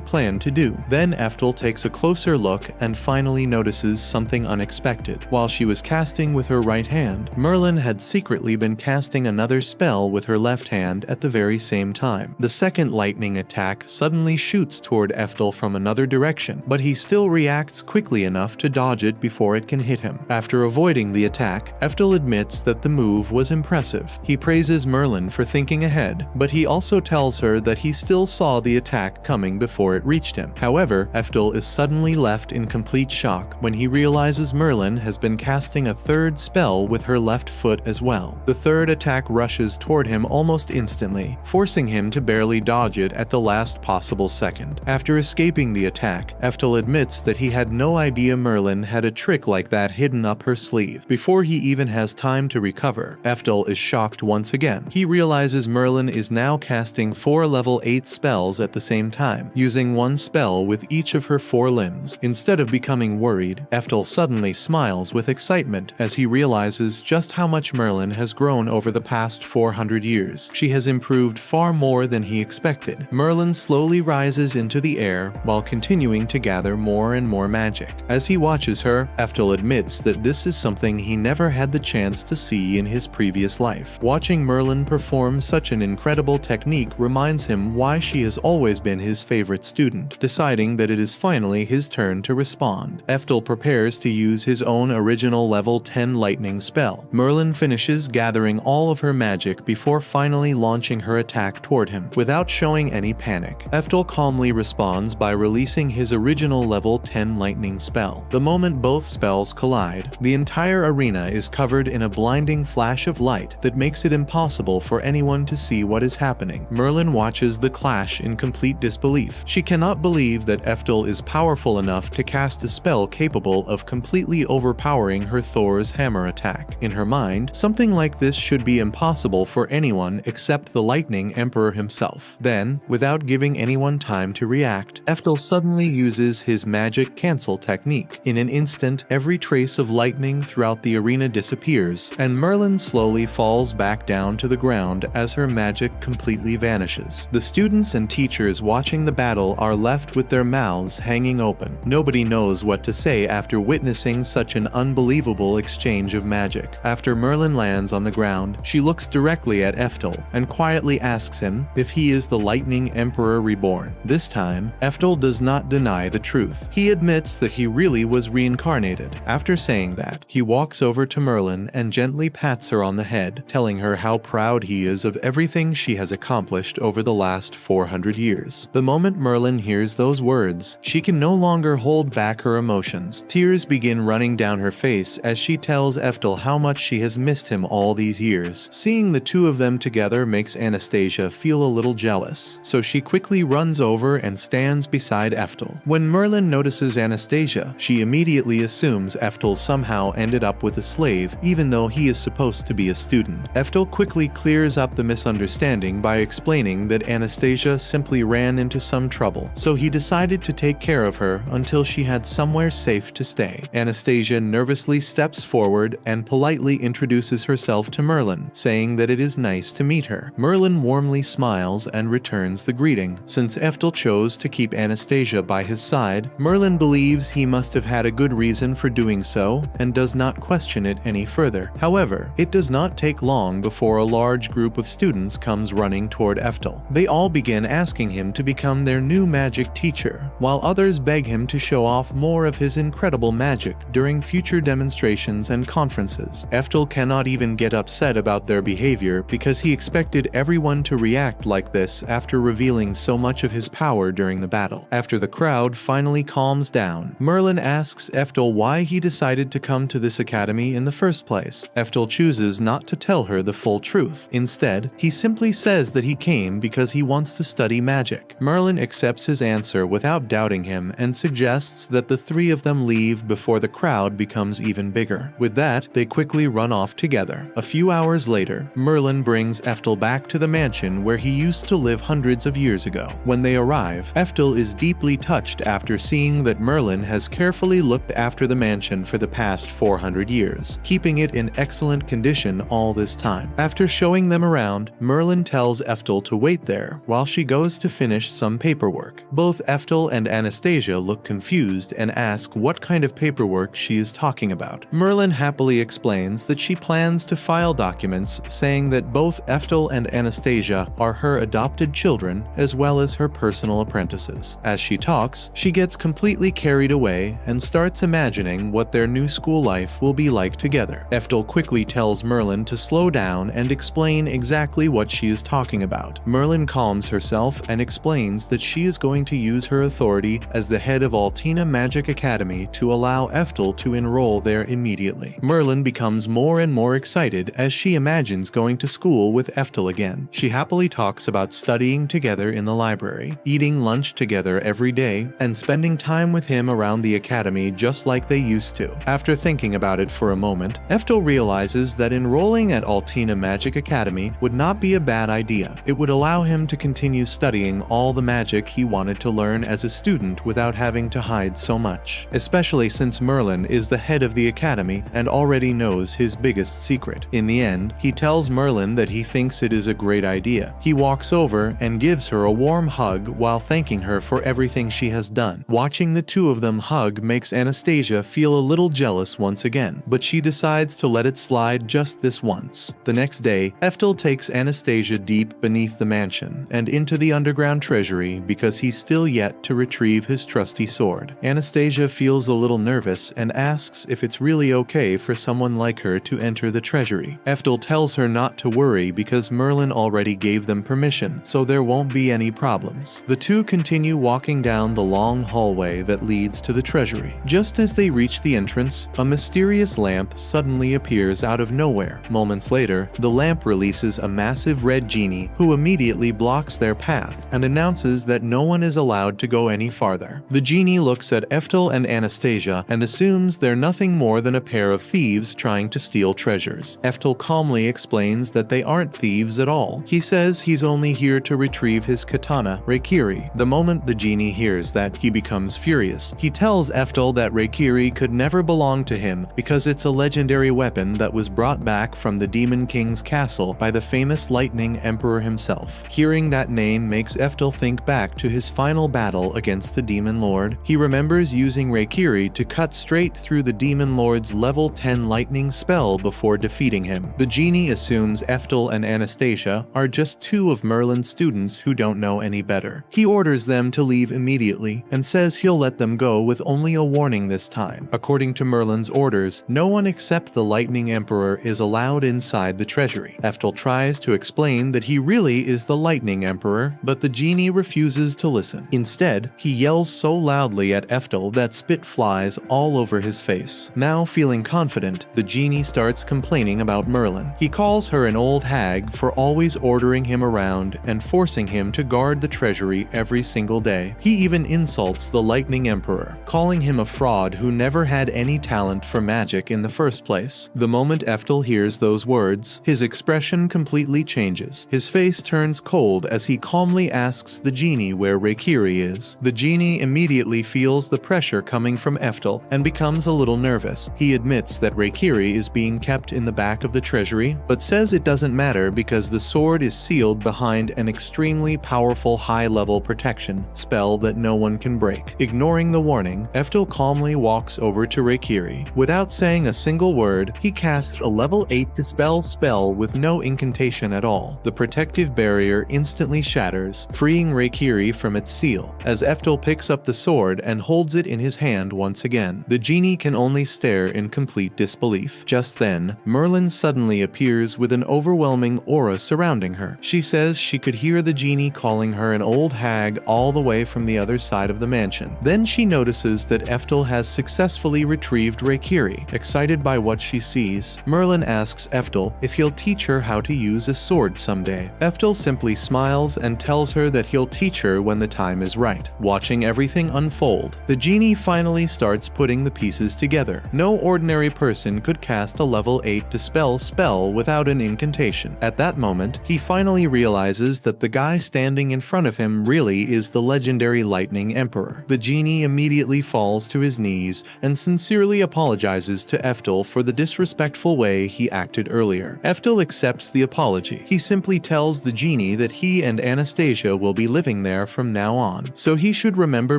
planned to do. Then Ephtal takes a closer look and finally notices something unexpected. While she was casting with her right hand, Merlin had secretly been casting another spell with her left hand at the very same time. The second lightning attack suddenly shoots toward Ephtal from another direction, but he still reacts quickly enough to dodge it before it can hit him. After avoiding the attack, Ephtal admits that the move was impressive. He praises Merlin for thinking ahead, but he also tells her that he still saw the attack coming before it reached him. However, Ephtal is suddenly left in complete shock when he realizes Merlin has been casting a third spell with her left foot as well. The third attack rushes toward him almost instantly, forcing him to barely dodge it at the last possible second. After escaping the attack, Ephtal admits that he had no idea Merlin had a trick like that hidden up her sleeve. Before he even has time to recover, Ephtal is shocked once again. He realizes Merlin is now casting 4 level 8 spells at the same time, using one spell with each of her 4 limbs. Instead of becoming worried, Ephtal suddenly smiles with excitement as he realizes just how much Merlin has grown over the past 400 years. She has improved far more than he expected. Merlin slowly rises into the air while continuing to gather more and more magic. As he watches her, Ephtal admits that this is something he never had the chance to see in his previous life. Watching Merlin perform such an incredible technique reminds him why she has always been his favorite student. Deciding that it is finally his turn to respond, Ephtal prepares to use his own original level 10 lightning spell. Merlin finishes gathering all of her magic before finally launching her attack toward him. Without showing any panic, Ephtal calmly responds by releasing his original level 10 lightning spell. The moment both spells collide, the entire arena is covered in a blinding flash of light that makes it impossible for anyone to see what is happening. Merlin watches the clash in complete disbelief. She cannot believe that Ephtal is powerful enough to cast a spell capable of completely overpowering her Thor's hammer attack. In her mind, something like this should be impossible for anyone except the Lightning Emperor himself. Then, without giving anyone time to react, Ephtal suddenly uses his magic cancel technique. In an instant, every trace of lightning throughout the arena disappears, and Merlin slowly falls back down to the ground as her magic completely vanishes. The students and teachers watching the battle are left with their mouths hanging open. Nobody knows what to say after witnessing such an unbelievable exchange of magic. After Merlin lands on the ground, she looks directly at Ephtal and quietly asks him if he is the Lightning Emperor reborn. This time, Ephtal does not deny the truth. He admits that he really was reincarnated. After saying that, he walks over to Merlin and gently pats her on the head, telling her how proud he is of everything she has accomplished over the last 400 years. The moment Merlin hears those words, she can no longer hold back her emotions. Tears begin running down her face as she tells Ephtal how much she has missed him all these years. Seeing the two of them together makes Anastasia feel a little jealous, so she quickly runs over and stands beside Ephtal. When Merlin notices Anastasia, she immediately assumes Ephtal somehow ended up with a slave, even though he is supposed to be a student. Ephtal quickly clears up the misunderstanding by explaining that Anastasia simply ran into some trouble, so he decided to take care of her until she had somewhere safe to stay. Anastasia nervously steps forward and politely introduces herself to Merlin, saying that it is nice to meet her. Merlin warmly smiles and returns the greeting. Since Ephtal chose to keep Anastasia by his side, Merlin believes he must have had a good reason for doing so and does not question it any further. However, it does not take long before a large group of students comes running toward Ephtal. They all begin asking him to become their new magic teacher, while others beg him to show off more of his incredible magic during future demonstrations and conferences. Ephtal cannot even get upset about their behavior because he expected everyone to react like this after revealing so much of his power during the battle. After the crowd finally calms down, Merlin asks Ephtal why he decided to come to this academy in the first place. Ephtal chooses not to tell her the full truth. Instead, he simply says that he came because he wants to study magic. Merlin accepts his answer without doubting him and suggests that the three of them leave before the crowd becomes even bigger. With that, they quickly run off together. A few hours later, Merlin brings Ephtal back to the mansion where he used to live hundreds of years ago. When they arrive, Ephtal is deeply touched after seeing that Merlin has carefully looked after the mansion for the past 400 years, keeping it in excellent condition all this time. After showing them around, Merlin tells Ephtal to wait there while she goes to finish some paperwork. Both Ephtal and Anastasia look confused and ask what kind of paperwork she is talking about. Merlin happily explains that she plans to file documents saying that both Ephtal and Anastasia are her adopted children as well as her personal apprentices. As she talks, she gets completely carried away and starts imagining what their new school life will be like together. Ephtal quickly tells Merlin to slow down and explain exactly what she is talking about. Merlin calms herself and explains that she is going to use her authority as the head of Altina Magic Academy to allow Ephtal to enroll there immediately. Merlin becomes more and more excited as she imagines going to school with Ephtal again. She happily talks about studying together in the library, eating lunch together every day, and spending time with him around the academy just like they used to. After thinking about it for a moment, Ephtal realizes that enrolling at Altina Magic Academy would not be a bad idea. It would allow him to continue studying all the magic he wanted to learn as a student without having to hide so much, especially since Merlin is the head of the academy and already knows his biggest secret. In the end, he tells Merlin that he thinks it is a great idea. He walks over and gives her a warm hug while thanking her for everything she has done. Watching the two of them hug makes Anastasia feel a little jealous once again, but she decides to let it slide just this once. The next day, Ephtal takes Anastasia deep beneath the mansion and into the underground treasury because he's still yet to retrieve his trusty sword. Anastasia feels a little nervous and asks if it's really okay for someone like her to enter the treasury. Ephtal tells her not to worry because Merlin already gave them permission, so there won't be any problems. The two continue walking down the long hallway that leads to the treasury. Just as they reach the entrance, a mysterious lamp suddenly appears out of nowhere. Moments later, the lamp releases a massive red genie who immediately blocks their path and announces that no one is allowed to go any farther. The genie looks at Ephtal and Anastasia and assumes they're nothing more than a pair of thieves trying to steal treasures. Ephtal calmly explains that they aren't thieves at all. He says he's only here to retrieve his katana, Reikiri. The moment the genie hears that, he becomes furious. He tells Ephtal that Reikiri could never belong to him because it's a legendary weapon that was brought back from the Demon King's castle by the famous Lightning Emperor himself. Hearing that name makes Ephtal think back to his final battle against the Demon Lord. He remembers using Reikiri to cut straight through the Demon Lord's level 10 lightning spell before defeating him. The genie assumes Ephtal and Anastasia are just two of Merlin's students who don't know any better. He orders them to leave immediately and says he'll let them go with only a warning this time. According to Merlin's orders, no one except the Lightning Emperor is allowed inside the treasury. Ephtal tries to explain that he really is the Lightning Emperor, but the genie refuses to listen. Instead, he yells so loudly at Ephtal that spit flies all over his face. Now feeling confident, the genie starts complaining about Merlin. He calls her an old hag for always ordering him around and forcing him to guard the treasury every single day. He even insults the Lightning Emperor, calling him a fraud who never had any talent for magic in the first place. The moment Ephtal hears those words, his expression completely changes. His face turns cold as he calmly asks the genie where Reikiri is. The genie immediately feels the pressure coming from Ephtal and becomes a little nervous. He admits that Reikiri is being kept in the back of the treasury, but says it doesn't matter because the sword is sealed behind an extremely powerful high-level protection spell that no one can break. Ignoring the warning, Ephtal calmly walks over to Reikiri. Without saying a single word, he casts a level 8 dispel spell with no incantation at all. The protective barrier instantly shatters, freeing Reikiri from its seal. As Ephtal picks up the sword and holds it in his hand once again, the genie can only stare in complete disbelief. Just then, Merlin suddenly appears with an overwhelming aura surrounding her. She says she could hear the genie calling her an old hag all the way from the other side of the mansion. Then she notices that Ephtal has successfully retrieved Reikiri. Excited by what she sees, Merlin asks Ephtal if he'll teach her how to use a sword someday. Ephtal simply smiles and tells her that he'll teach her when the time is right. Watching everything unfold, the genie finally starts putting the pieces together. No ordinary person could cast a level 8 dispel spell without an incantation. At that moment, he finally realizes that the guy standing in front of him really is the legendary Lightning Emperor. The genie immediately falls to his knees and sincerely apologizes to Ephtal for the disrespectful way he acted earlier. Ephtal accepts the apology. He simply tells the genie that he and Anastasia will be living there from now on, so he should remember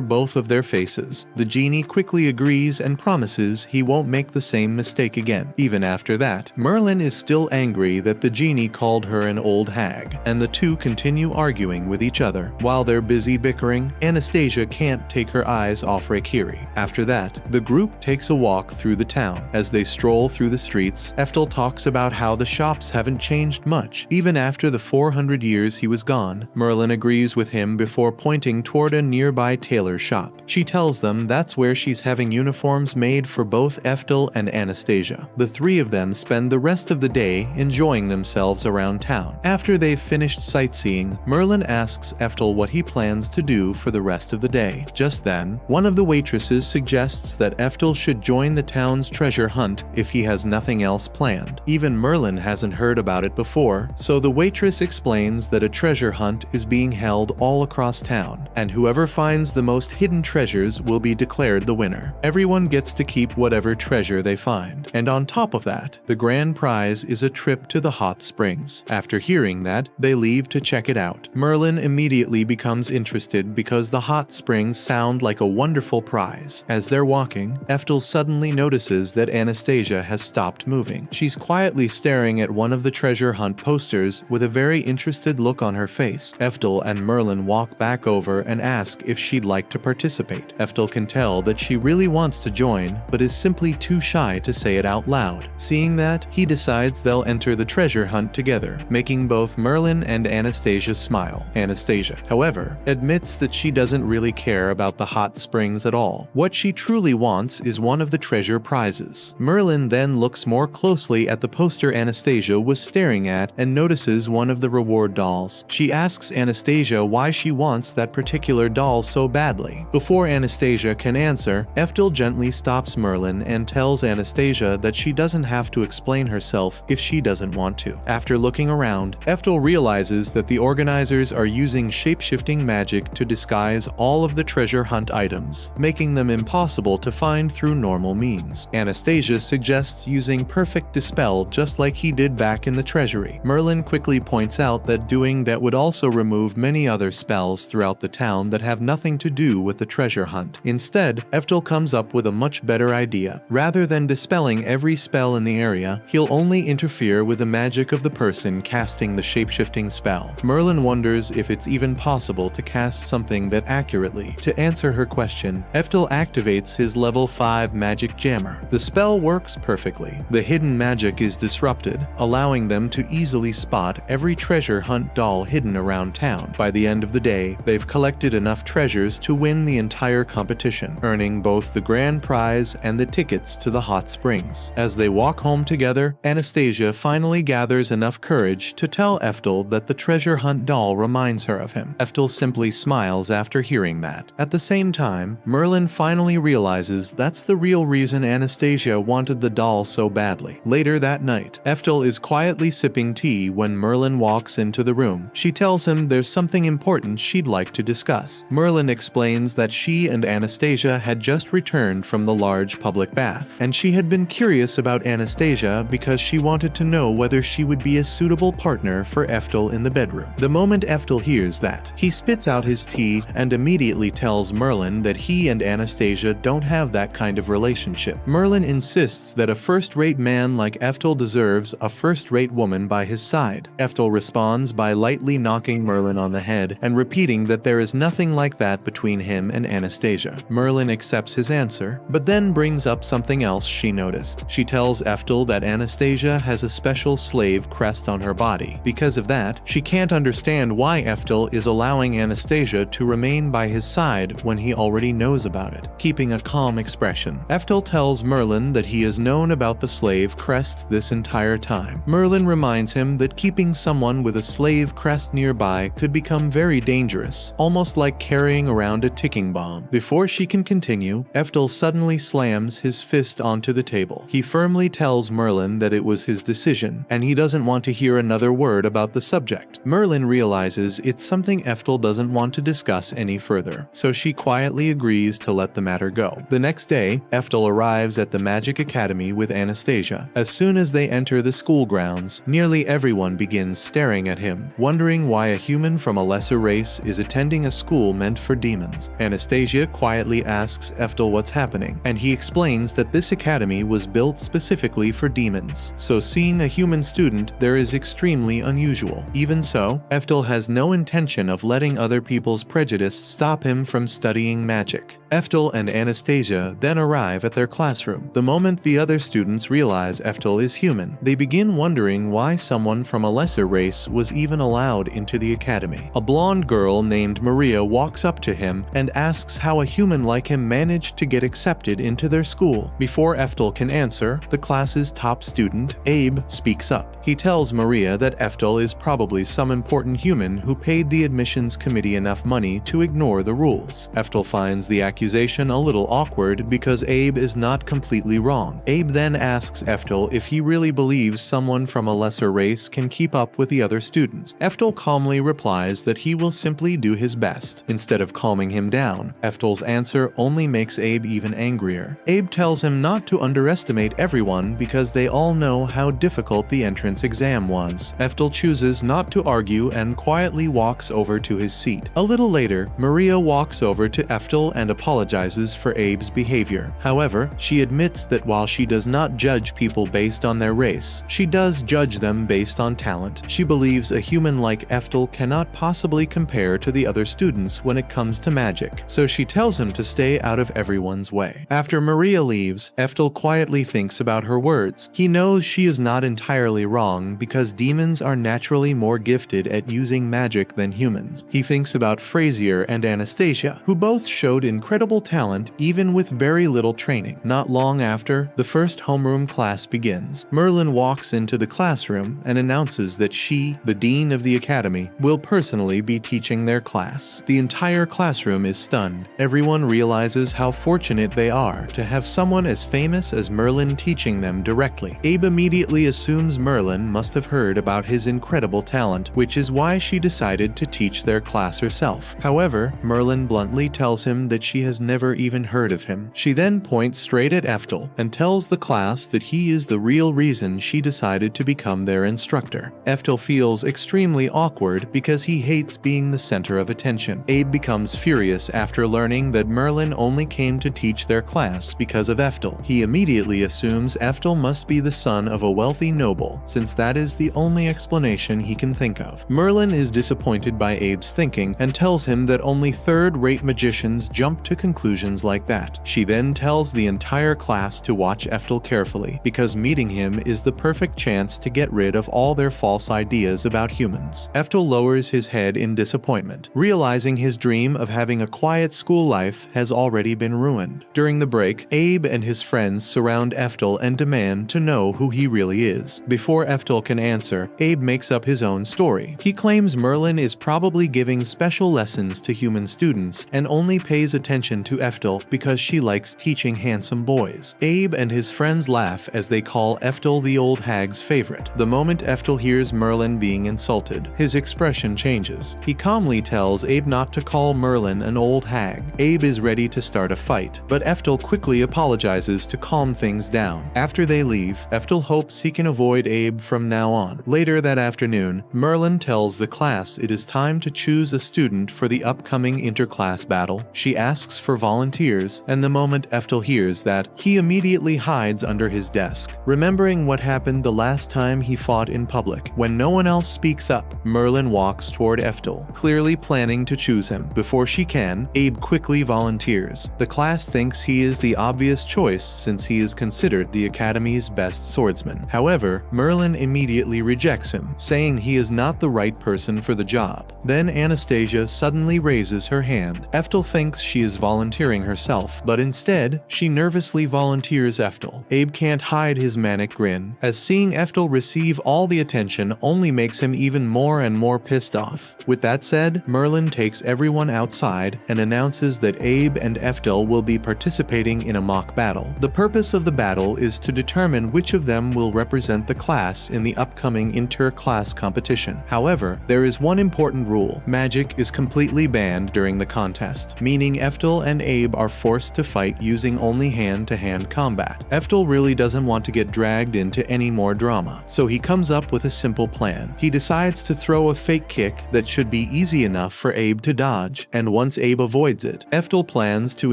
both of their faces. The genie quickly agrees and promises he won't make the same mistake again. Even after that, Merlin is still angry that the genie called her an old hag, and the two continue arguing with each other. While they're busy bickering, Anastasia can't take her eyes off Raikiri. After that, the group takes a walk through the town. As they stroll through the streets, Ephtal talks about how the shops haven't changed much, even after the 400 years he was gone. Merlin agrees with him before pointing toward a nearby tailor shop. She tells them that's where she's having uniforms made for both Ephtal and Anastasia. The three of them spend the rest of the day enjoying themselves around town. After they've finished sightseeing, Merlin asks Ephtal what he plans to do for the rest of the day. Just then, one of the waitresses suggests that Ephtal should join the town's treasure hunt if he has nothing else planned. Even Merlin hasn't heard about it before, so the waitress explains that a treasure hunt is being held all across town, and whoever finds the most hidden treasures will be declared the winner. Everyone gets to keep whatever treasure they find, and on top of that, the grand prize is a trip to the hot springs. After hearing that, they leave to check it out. Merlin immediately becomes interested because the hot springs sound like a wonderful prize. As they're walking, Ephtal suddenly notices that Anastasia has stopped moving. She's quietly staring at one of the treasure hunt posters with a very interested look on her face. Ephtal and Merlin walk back over and ask if she'd like to participate. Ephtal can tell that she really wants to join, but is simply too shy to say it out loud. Seeing that, he decides they'll enter the treasure hunt together, making both Merlin and Anastasia smile. Anastasia, however, admits that she doesn't really care about the hot springs at all. What she truly wants is one of the treasure prizes. Merlin then looks more closely at the poster Anastasia was staring at and notices one of the reward dolls. She asks Anastasia why she wants that particular doll so badly. Before Anastasia can answer, Ephtal gently stops Merlin and tells Anastasia that she doesn't have to explain herself if she doesn't want to. After looking around, Ephtal realizes that the organizers are using shape-shifting magic to disguise all of the treasure hunt items, making them impossible to find through normal means. Anastasia suggests using perfect dispel just like he did back in the treasury. Merlin quickly points out that doing that would also remove many other spells throughout the town that have nothing to do with the treasure hunt. Instead, Ephtal comes up with a much better idea. Rather than dispelling every spell in the area, he'll only interfere with the magic of the person casting the shape-shifting spell. Merlin wonders if it's even possible to cast something that accurately. To answer her question, Ephtal activates his level 5 magic jammer. The spell works perfectly. The hidden magic is disrupted, allowing them to easily spot every treasure hunt doll hidden around town. By the end of the day, they've collected enough treasures to win the entire competition, earning both the grand prize and the tickets to the hot springs. As they walk home together, Anastasia finally gathers enough courage to tell Ephtal that the treasure hunt doll reminds her of him. Ephtal simply smiles after hearing that. At the same time, Merlin finally realizes that's the real reason Anastasia wanted the doll so badly. Later that night, Ephtal is quietly sipping tea when Merlin walks into the room. She tells him there's something important she'd like to discuss. Merlin explains that she and Anastasia had just returned from the large public bath, and she had been curious about Anastasia because she wanted to know whether she would be a suitable partner for Ephtal in the bedroom. The moment Ephtal hears that, he spits out his tea and immediately tells Merlin that he and Anastasia don't have that kind of relationship. Merlin insists that a first-rate man like Ephtal deserves a first-rate woman by his side. Ephtal responds by lightly knocking Merlin on the head and repeating that there is nothing like that between him and Anastasia. Merlin accepts his answer, but then brings up something else she noticed. She tells Ephtal that Anastasia has a special slave crest on her body. Because of that, she can't understand why Ephtal is allowing Anastasia to remain by his side when he already knows about it. Keeping a calm expression, Ephtal tells Merlin that he has known about the slave crest this entire time. Merlin reminds him that keeping someone with a slave crest nearby could become very dangerous, almost like carrying around a ticking bomb. Before Before she can continue, Ephtal suddenly slams his fist onto the table. He firmly tells Merlin that it was his decision, and he doesn't want to hear another word about the subject. Merlin realizes it's something Ephtal doesn't want to discuss any further, so she quietly agrees to let the matter go. The next day, Ephtal arrives at the Magic Academy with Anastasia. As soon as they enter the school grounds, nearly everyone begins staring at him, wondering why a human from a lesser race is attending a school meant for demons. Anastasia quietly asks Ephtal what's happening, and he explains that this academy was built specifically for demons, so seeing a human student there is extremely unusual. Even so, Ephtal has no intention of letting other people's prejudice stop him from studying magic. Ephtal and Anastasia then arrive at their classroom. The moment the other students realize Ephtal is human, they begin wondering why someone from a lesser race was even allowed into the academy. A blonde girl named Maria walks up to him and asks how a human like him managed to get accepted into their school. Before Ephtal can answer, the class's top student, Abe, speaks up. He tells Maria that Ephtal is probably some important human who paid the admissions committee enough money to ignore the rules. Ephtal finds the accusation a little awkward because Abe is not completely wrong. Abe then asks Ephtal if he really believes someone from a lesser race can keep up with the other students. Ephtal calmly replies that he will simply do his best. Instead of calming him down, Ephtal's answer only makes Abe even angrier. Abe tells him not to underestimate everyone because they all know how difficult the entrance exam was. Ephtal chooses not to argue and quietly walks over to his seat. A little later, Maria walks over to Ephtal and apologizes for Abe's behavior. However, she admits that while she does not judge people based on their race, she does judge them based on talent. She believes a human like Ephtal cannot possibly compare to the other students when it comes to magic, so she tells him to stay out of everyone's way. After Maria leaves, Ephtal quietly thinks about her words. He knows she is not entirely wrong because demons are naturally more gifted at using magic than humans. He thinks about Frazier and Anastasia, who both showed incredible talent even with very little training. Not long after, the first homeroom class begins. Merlin walks into the classroom and announces that she, the dean of the academy, will personally be teaching their class. The entire classroom is stunned. Everyone realizes how fortunate they are to have someone as famous as Merlin teaching them directly. Abe immediately assumes Merlin must have heard about his incredible talent, which is why she decided to teach their class herself. However, Merlin bluntly tells him that she has never even heard of him. She then points straight at Ephtal and tells the class that he is the real reason she decided to become their instructor. Ephtal feels extremely awkward because he hates being the center of attention. Abe becomes furious after learning that Merlin only came to teach their class because of Ephtal. He immediately assumes Ephtal must be the son of a wealthy noble, since that is the only explanation he can think of. Merlin is disappointed by Abe's thinking and tells him that only third-rate magicians jump to conclusions like that. She then tells the entire class to watch Ephtal carefully, because meeting him is the perfect chance to get rid of all their false ideas about humans. Ephtal lowers his head in disappointment, realizing his dream of having a quiet school life has already been ruined. During the break, Abe and his friends surround Ephtal and demand to know who he really is. Before Ephtal can answer, Abe makes up his own story. He claims Merlin is probably giving special lessons to human students and only pays attention to Ephtal because she likes teaching handsome boys. Abe and his friends laugh as they call Ephtal the old hag's favorite. The moment Ephtal hears Merlin being insulted, his expression changes. He calmly tells Abe not to call Merlin an old hag. Abe is ready to start a fight, but Ephtal quickly apologizes to calm things down. After they leave, Ephtal hopes he can avoid Abe from now on. Later that afternoon, Merlin tells the class it is time to choose a student for the upcoming interclass battle. She asks for volunteers, and the moment Ephtal hears that, he immediately hides under his desk, remembering what happened the last time he fought in public. When no one else speaks up, Merlin walks toward Ephtal, clearly planning to choose him. Before she can, Abe quickly volunteers. The class thinks he is the obvious choice since he is considered the Academy's best swordsman. However, Merlin immediately rejects him, saying he is not the right person for the job. Then Anastasia suddenly raises her hand. Ephtal thinks she is volunteering herself, but instead, she nervously volunteers Ephtal. Abe can't hide his manic grin, as seeing Ephtal receive all the attention only makes him even more and more pissed off. With that said, Merlin takes everyone outside and announces that that Abe and Ephtal will be participating in a mock battle. The purpose of the battle is to determine which of them will represent the class in the upcoming inter-class competition. However, there is one important rule. Magic is completely banned during the contest, meaning Ephtal and Abe are forced to fight using only hand-to-hand combat. Ephtal really doesn't want to get dragged into any more drama, so he comes up with a simple plan. He decides to throw a fake kick that should be easy enough for Abe to dodge, and once Abe avoids it, Ephtal plans to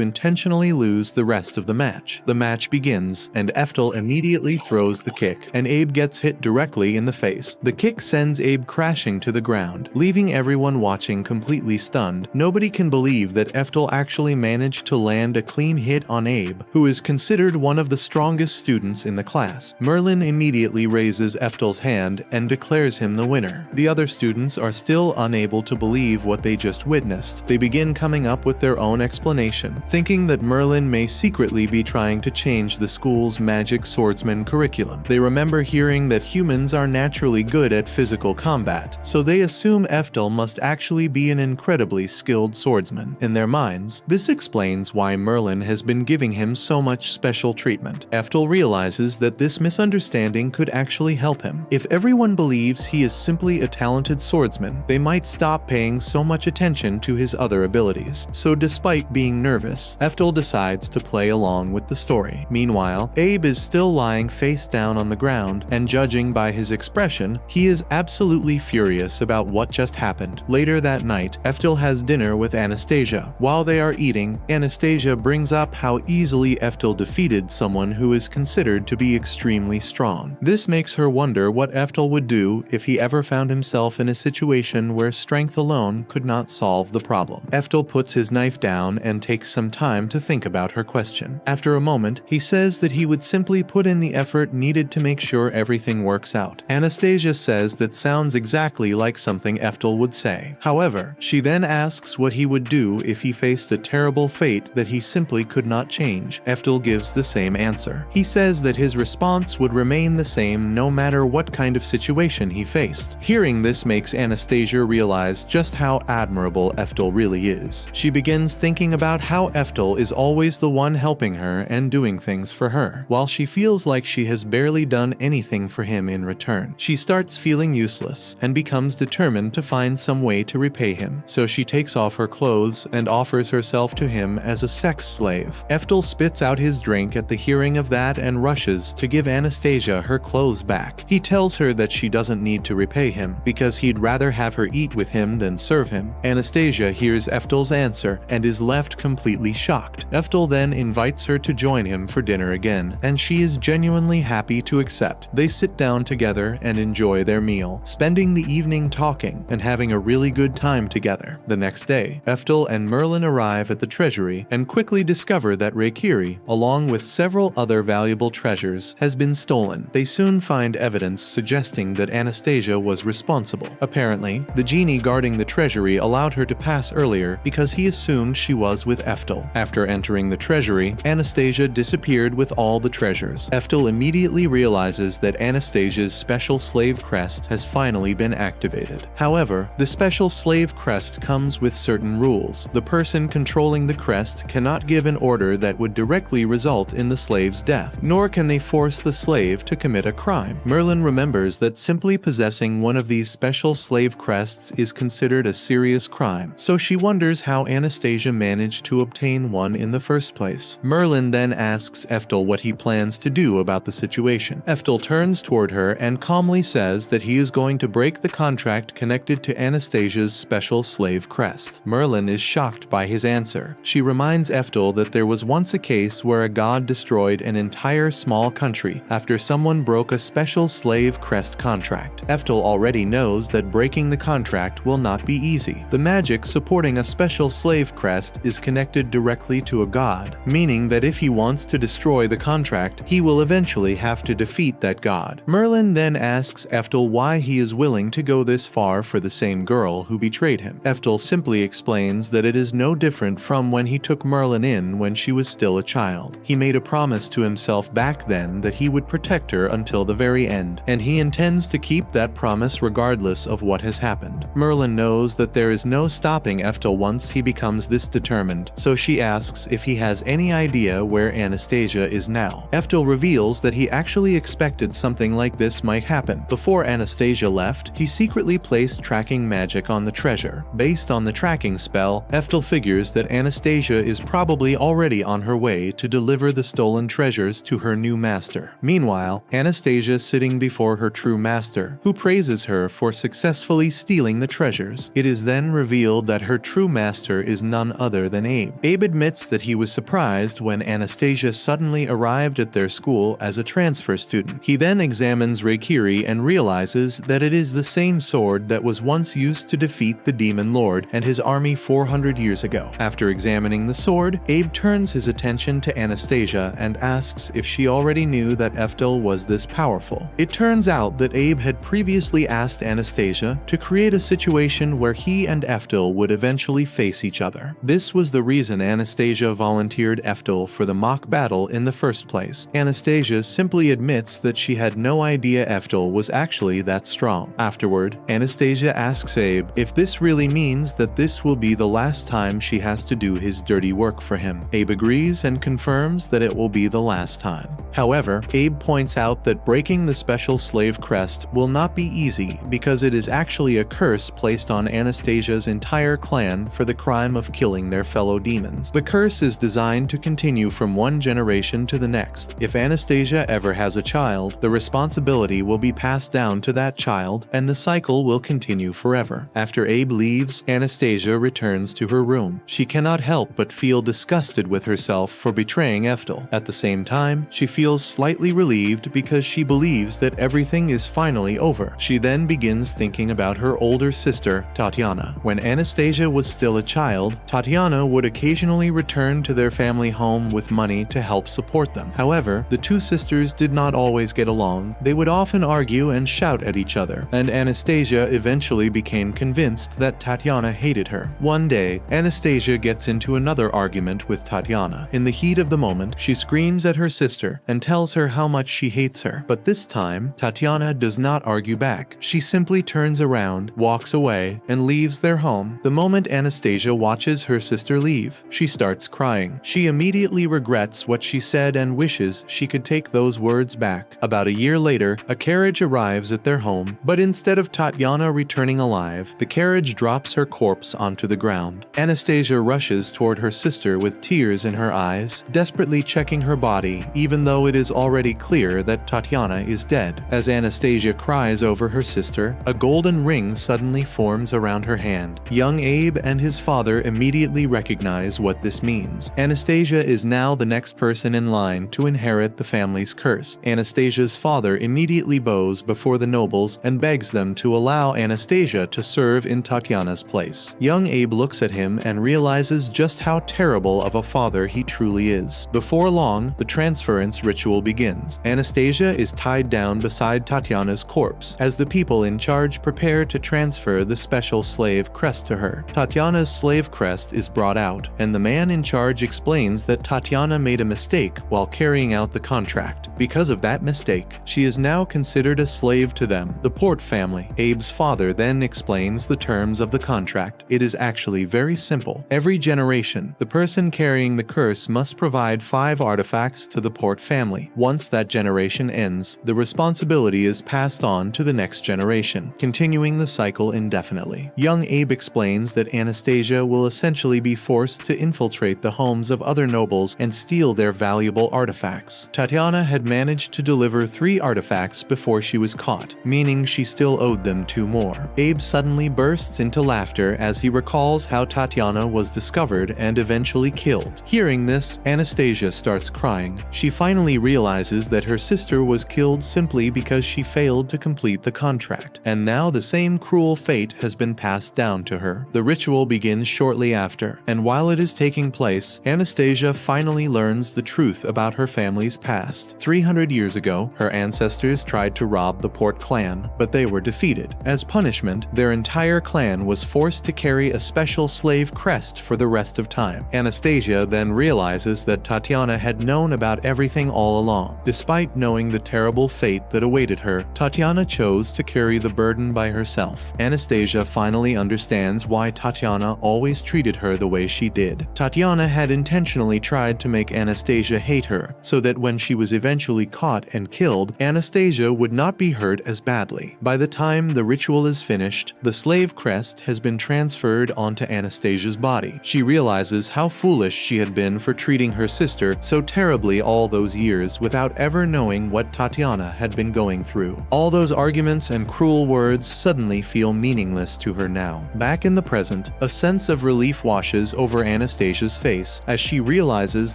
intentionally lose the rest of the match. The match begins, and Ephtal immediately throws the kick, and Abe gets hit directly in the face. The kick sends Abe crashing to the ground, leaving everyone watching completely stunned. Nobody can believe that Ephtal actually managed to land a clean hit on Abe, who is considered one of the strongest students in the class. Merlin immediately raises Ephtal's hand and declares him the winner. The other students are still unable to believe what they just witnessed. They begin coming up with their own explanation, thinking that Merlin may secretly be trying to change the school's magic swordsman curriculum. They remember hearing that humans are naturally good at physical combat, so they assume Ephtal must actually be an incredibly skilled swordsman. In their minds, this explains why Merlin has been giving him so much special treatment. Ephtal realizes that this misunderstanding could actually help him. If everyone believes he is simply a talented swordsman, they might stop paying so much attention to his other abilities. So despite being nervous, Ephtal decides to play along with the story. Meanwhile, Abe is still lying face down on the ground, and judging by his expression, he is absolutely furious about what just happened. Later that night, Ephtal has dinner with Anastasia. While they are eating, Anastasia brings up how easily Ephtal defeated someone who is considered to be extremely strong. This makes her wonder what Ephtal would do if he ever found himself in a situation where strength alone could not solve the problem. Ephtal puts his knife down and takes some time to think about her question. After a moment, he says that he would simply put in the effort needed to make sure everything works out. Anastasia says that sounds exactly like something Ephtal would say. However, she then asks what he would do if he faced a terrible fate that he simply could not change. Ephtal gives the same answer. He says that his response would remain the same no matter what kind of situation he faced. Hearing this makes Anastasia realize just how admirable Ephtal really is. She begins thinking about how Ephtal is always the one helping her and doing things for her, while she feels like she has barely done anything for him in return. She starts feeling useless and becomes determined to find some way to repay him, so she takes off her clothes and offers herself to him as a sex slave. Ephtal spits out his drink at the hearing of that and rushes to give Anastasia her clothes back. He tells her that she doesn't need to repay him because he'd rather have her eat with him than serve him. Anastasia hears Ephtal's answer and is left completely shocked. Ephtal then invites her to join him for dinner again, and she is genuinely happy to accept. They sit down together and enjoy their meal, spending the evening talking and having a really good time together. The next day, Ephtal and Merlin arrive at the treasury and quickly discover that Reikiri, along with several other valuable treasures, has been stolen. They soon find evidence suggesting that Anastasia was responsible. Apparently, the genie guarding the treasury allowed her to pass earlier because he assumed she was with Ephtal. After entering the treasury, Anastasia disappeared with all the treasures. Ephtal immediately realizes that Anastasia's special slave crest has finally been activated. However, the special slave crest comes with certain rules. The person controlling the crest cannot give an order that would directly result in the slave's death, nor can they force the slave to commit a crime. Merlin remembers that simply possessing one of these special slave crests is considered a serious crime, so she wonders how Anastasia managed to obtain one in the first place. Merlin then asks Ephtal what he plans to do about the situation. Ephtal turns toward her and calmly says that he is going to break the contract connected to Anastasia's special slave crest. Merlin is shocked by his answer. She reminds Ephtal that there was once a case where a god destroyed an entire small country after someone broke a special slave crest contract. Ephtal already knows that breaking the contract will not be easy. The magic supporting a special slave crest is connected directly to a god, meaning that if he wants to destroy the contract, he will eventually have to defeat that god. Merlin then asks Ephtal why he is willing to go this far for the same girl who betrayed him. Ephtal simply explains that it is no different from when he took Merlin in when she was still a child. He made a promise to himself back then that he would protect her until the very end, and he intends to keep that promise regardless of what has happened. Merlin knows that there is no stopping Ephtal once he becomes this less determined, so she asks if he has any idea where Anastasia is now. Ephtal reveals that he actually expected something like this might happen. Before Anastasia left, he secretly placed tracking magic on the treasure. Based on the tracking spell, Ephtal figures that Anastasia is probably already on her way to deliver the stolen treasures to her new master. Meanwhile, Anastasia sitting before her true master, who praises her for successfully stealing the treasures. It is then revealed that her true master is none other than Abe. Abe admits that he was surprised when Anastasia suddenly arrived at their school as a transfer student. He then examines Reikiri and realizes that it is the same sword that was once used to defeat the Demon Lord and his army 400 years ago. After examining the sword, Abe turns his attention to Anastasia and asks if she already knew that Ephtal was this powerful. It turns out that Abe had previously asked Anastasia to create a situation where he and Ephtal would eventually face each other. This was the reason Anastasia volunteered Ephtal for the mock battle in the first place. Anastasia simply admits that she had no idea Ephtal was actually that strong. Afterward, Anastasia asks Abe if this really means that this will be the last time she has to do his dirty work for him. Abe agrees and confirms that it will be the last time. However, Abe points out that breaking the special slave crest will not be easy because it is actually a curse placed on Anastasia's entire clan for the crime of killing their fellow demons. The curse is designed to continue from one generation to the next. If Anastasia ever has a child, the responsibility will be passed down to that child, and the cycle will continue forever. After Abe leaves, Anastasia returns to her room. She cannot help but feel disgusted with herself for betraying Ephtal. At the same time, she feels slightly relieved because she believes that everything is finally over. She then begins thinking about her older sister, Tatiana. When Anastasia was still a child, Tatiana would occasionally return to their family home with money to help support them. However, the two sisters did not always get along. They would often argue and shout at each other, and Anastasia eventually became convinced that Tatiana hated her. One day, Anastasia gets into another argument with Tatiana. In the heat of the moment, she screams at her sister and tells her how much she hates her. But this time, Tatiana does not argue back. She simply turns around, walks away, and leaves their home. The moment Anastasia watches her sister leave, she starts crying. She immediately regrets what she said and wishes she could take those words back. About a year later, a carriage arrives at their home, but instead of Tatiana returning alive, the carriage drops her corpse onto the ground. Anastasia rushes toward her sister with tears in her eyes, desperately checking her body, even though it is already clear that Tatiana is dead. As Anastasia cries over her sister, a golden ring suddenly forms around her hand. Young Abe and his father immediately recognize what this means. Anastasia is now the next person in line to inherit the family's curse. Anastasia's father immediately bows before the nobles and begs them to allow Anastasia to serve in Tatiana's place. Young Abe looks at him and realizes just how terrible of a father he truly is. Before long, the transference ritual begins. Anastasia is tied down beside Tatiana's corpse as the people in charge prepare to transfer the special slave crest to her. Tatiana's slave crest is brought out, and the man in charge explains that Tatiana made a mistake while carrying out the contract. Because of that mistake, she is now considered a slave to them, the Port family. Abe's father then explains the terms of the contract. It is actually very simple. Every generation, the person carrying the curse must provide 5 artifacts to the Port family. Once that generation ends, the responsibility is passed on to the next generation, continuing the cycle indefinitely. Young Abe explains that Anastasia will essentially be forced to infiltrate the homes of other nobles and steal their valuable artifacts. Tatiana had managed to deliver 3 artifacts before she was caught, meaning she still owed them 2 more. Abe suddenly bursts into laughter as he recalls how Tatiana was discovered and eventually killed. Hearing this, Anastasia starts crying. She finally realizes that her sister was killed simply because she failed to complete the contract, and now the same cruel fate has been passed down to her. The ritual begins shortly after, and while it is taking place, Anastasia finally learns the truth about her family's past. 300 years ago, her ancestors tried to rob the Port clan, but they were defeated. As punishment, their entire clan was forced to carry a special slave crest for the rest of time. Anastasia then realizes that Tatiana had known about everything all along. Despite knowing the terrible fate that awaited her, Tatiana chose to carry the burden by herself. Anastasia finally understands why Tatiana always treated her the way she did. Tatiana had intentionally tried to make Anastasia hate her, so that when she was eventually caught and killed, Anastasia would not be hurt as badly. By the time the ritual is finished, the slave crest has been transferred onto Anastasia's body. She realizes how foolish she had been for treating her sister so terribly all those years without ever knowing what Tatiana had been going through. All those arguments and cruel words suddenly feel meaningless to her now. Back in the present, a sense of relief washes over Anastasia's face as she realizes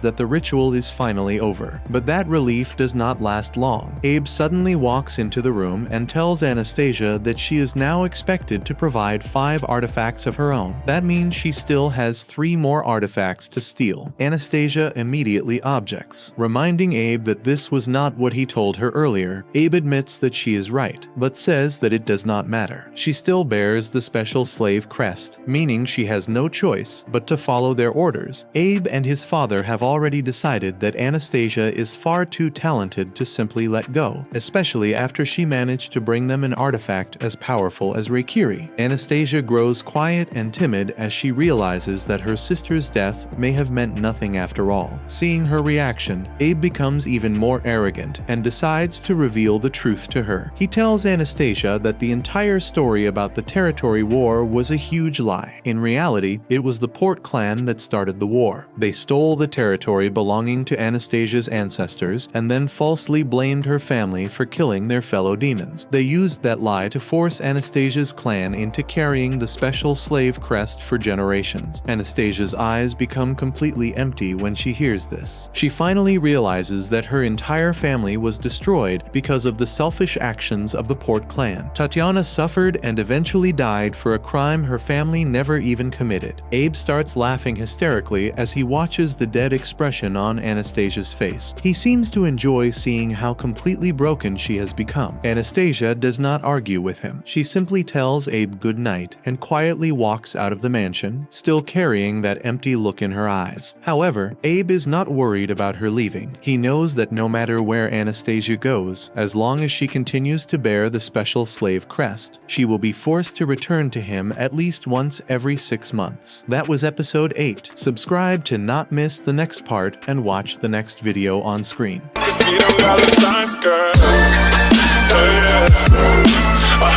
that the ritual is finally over. But that relief does not last long. Abe suddenly walks into the room and tells Anastasia that she is now expected to provide 5 artifacts of her own. That means she still has 3 more artifacts to steal. Anastasia immediately objects, reminding Abe that this was not what he told her earlier. Abe admits that she is right, but says that it does not matter. She still bears the special slave crest, meaning she has no choice but to follow their orders. Abe and his father have already decided that Anastasia is far too talented to simply let go, especially after she managed to bring them an artifact as powerful as Reikiri. Anastasia grows quiet and timid as she realizes that her sister's death may have meant nothing after all. Seeing her reaction, Abe becomes even more arrogant and decides to reveal the truth to her. He tells Anastasia that the entire story about the territory war was a huge lie. In reality, it was the Port clan that started the war. They stole the territory belonging to Anastasia's ancestors and then falsely blamed her family for killing their fellow demons. They used that lie to force Anastasia's clan into carrying the special slave crest for generations. Anastasia's eyes become completely empty when she hears this. She finally realizes that her entire family was destroyed because of the selfish actions of the Port clan. Tatiana suffered and eventually died for a crime her family never even committed. Abe starts laughing hysterically as he watches the dead expression on Anastasia's face. He seems to enjoy seeing how completely broken she has become. Anastasia does not argue with him. She simply tells Abe good night and quietly walks out of the mansion, still carrying that empty look in her eyes. However, Abe is not worried about her leaving. He knows that no matter where Anastasia goes, as long as she continues to bear the special slave crest, she will be forced to return to him at least once every 6 months. That was episode 8. Subscribe to not miss the next part and watch the next video on screen. I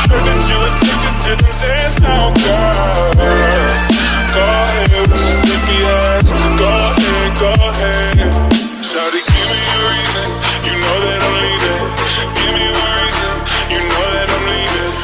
heard that you addicted to them sands now, girl. Go ahead with your sticky ass. Go ahead. Shawty, give me a reason. You know that only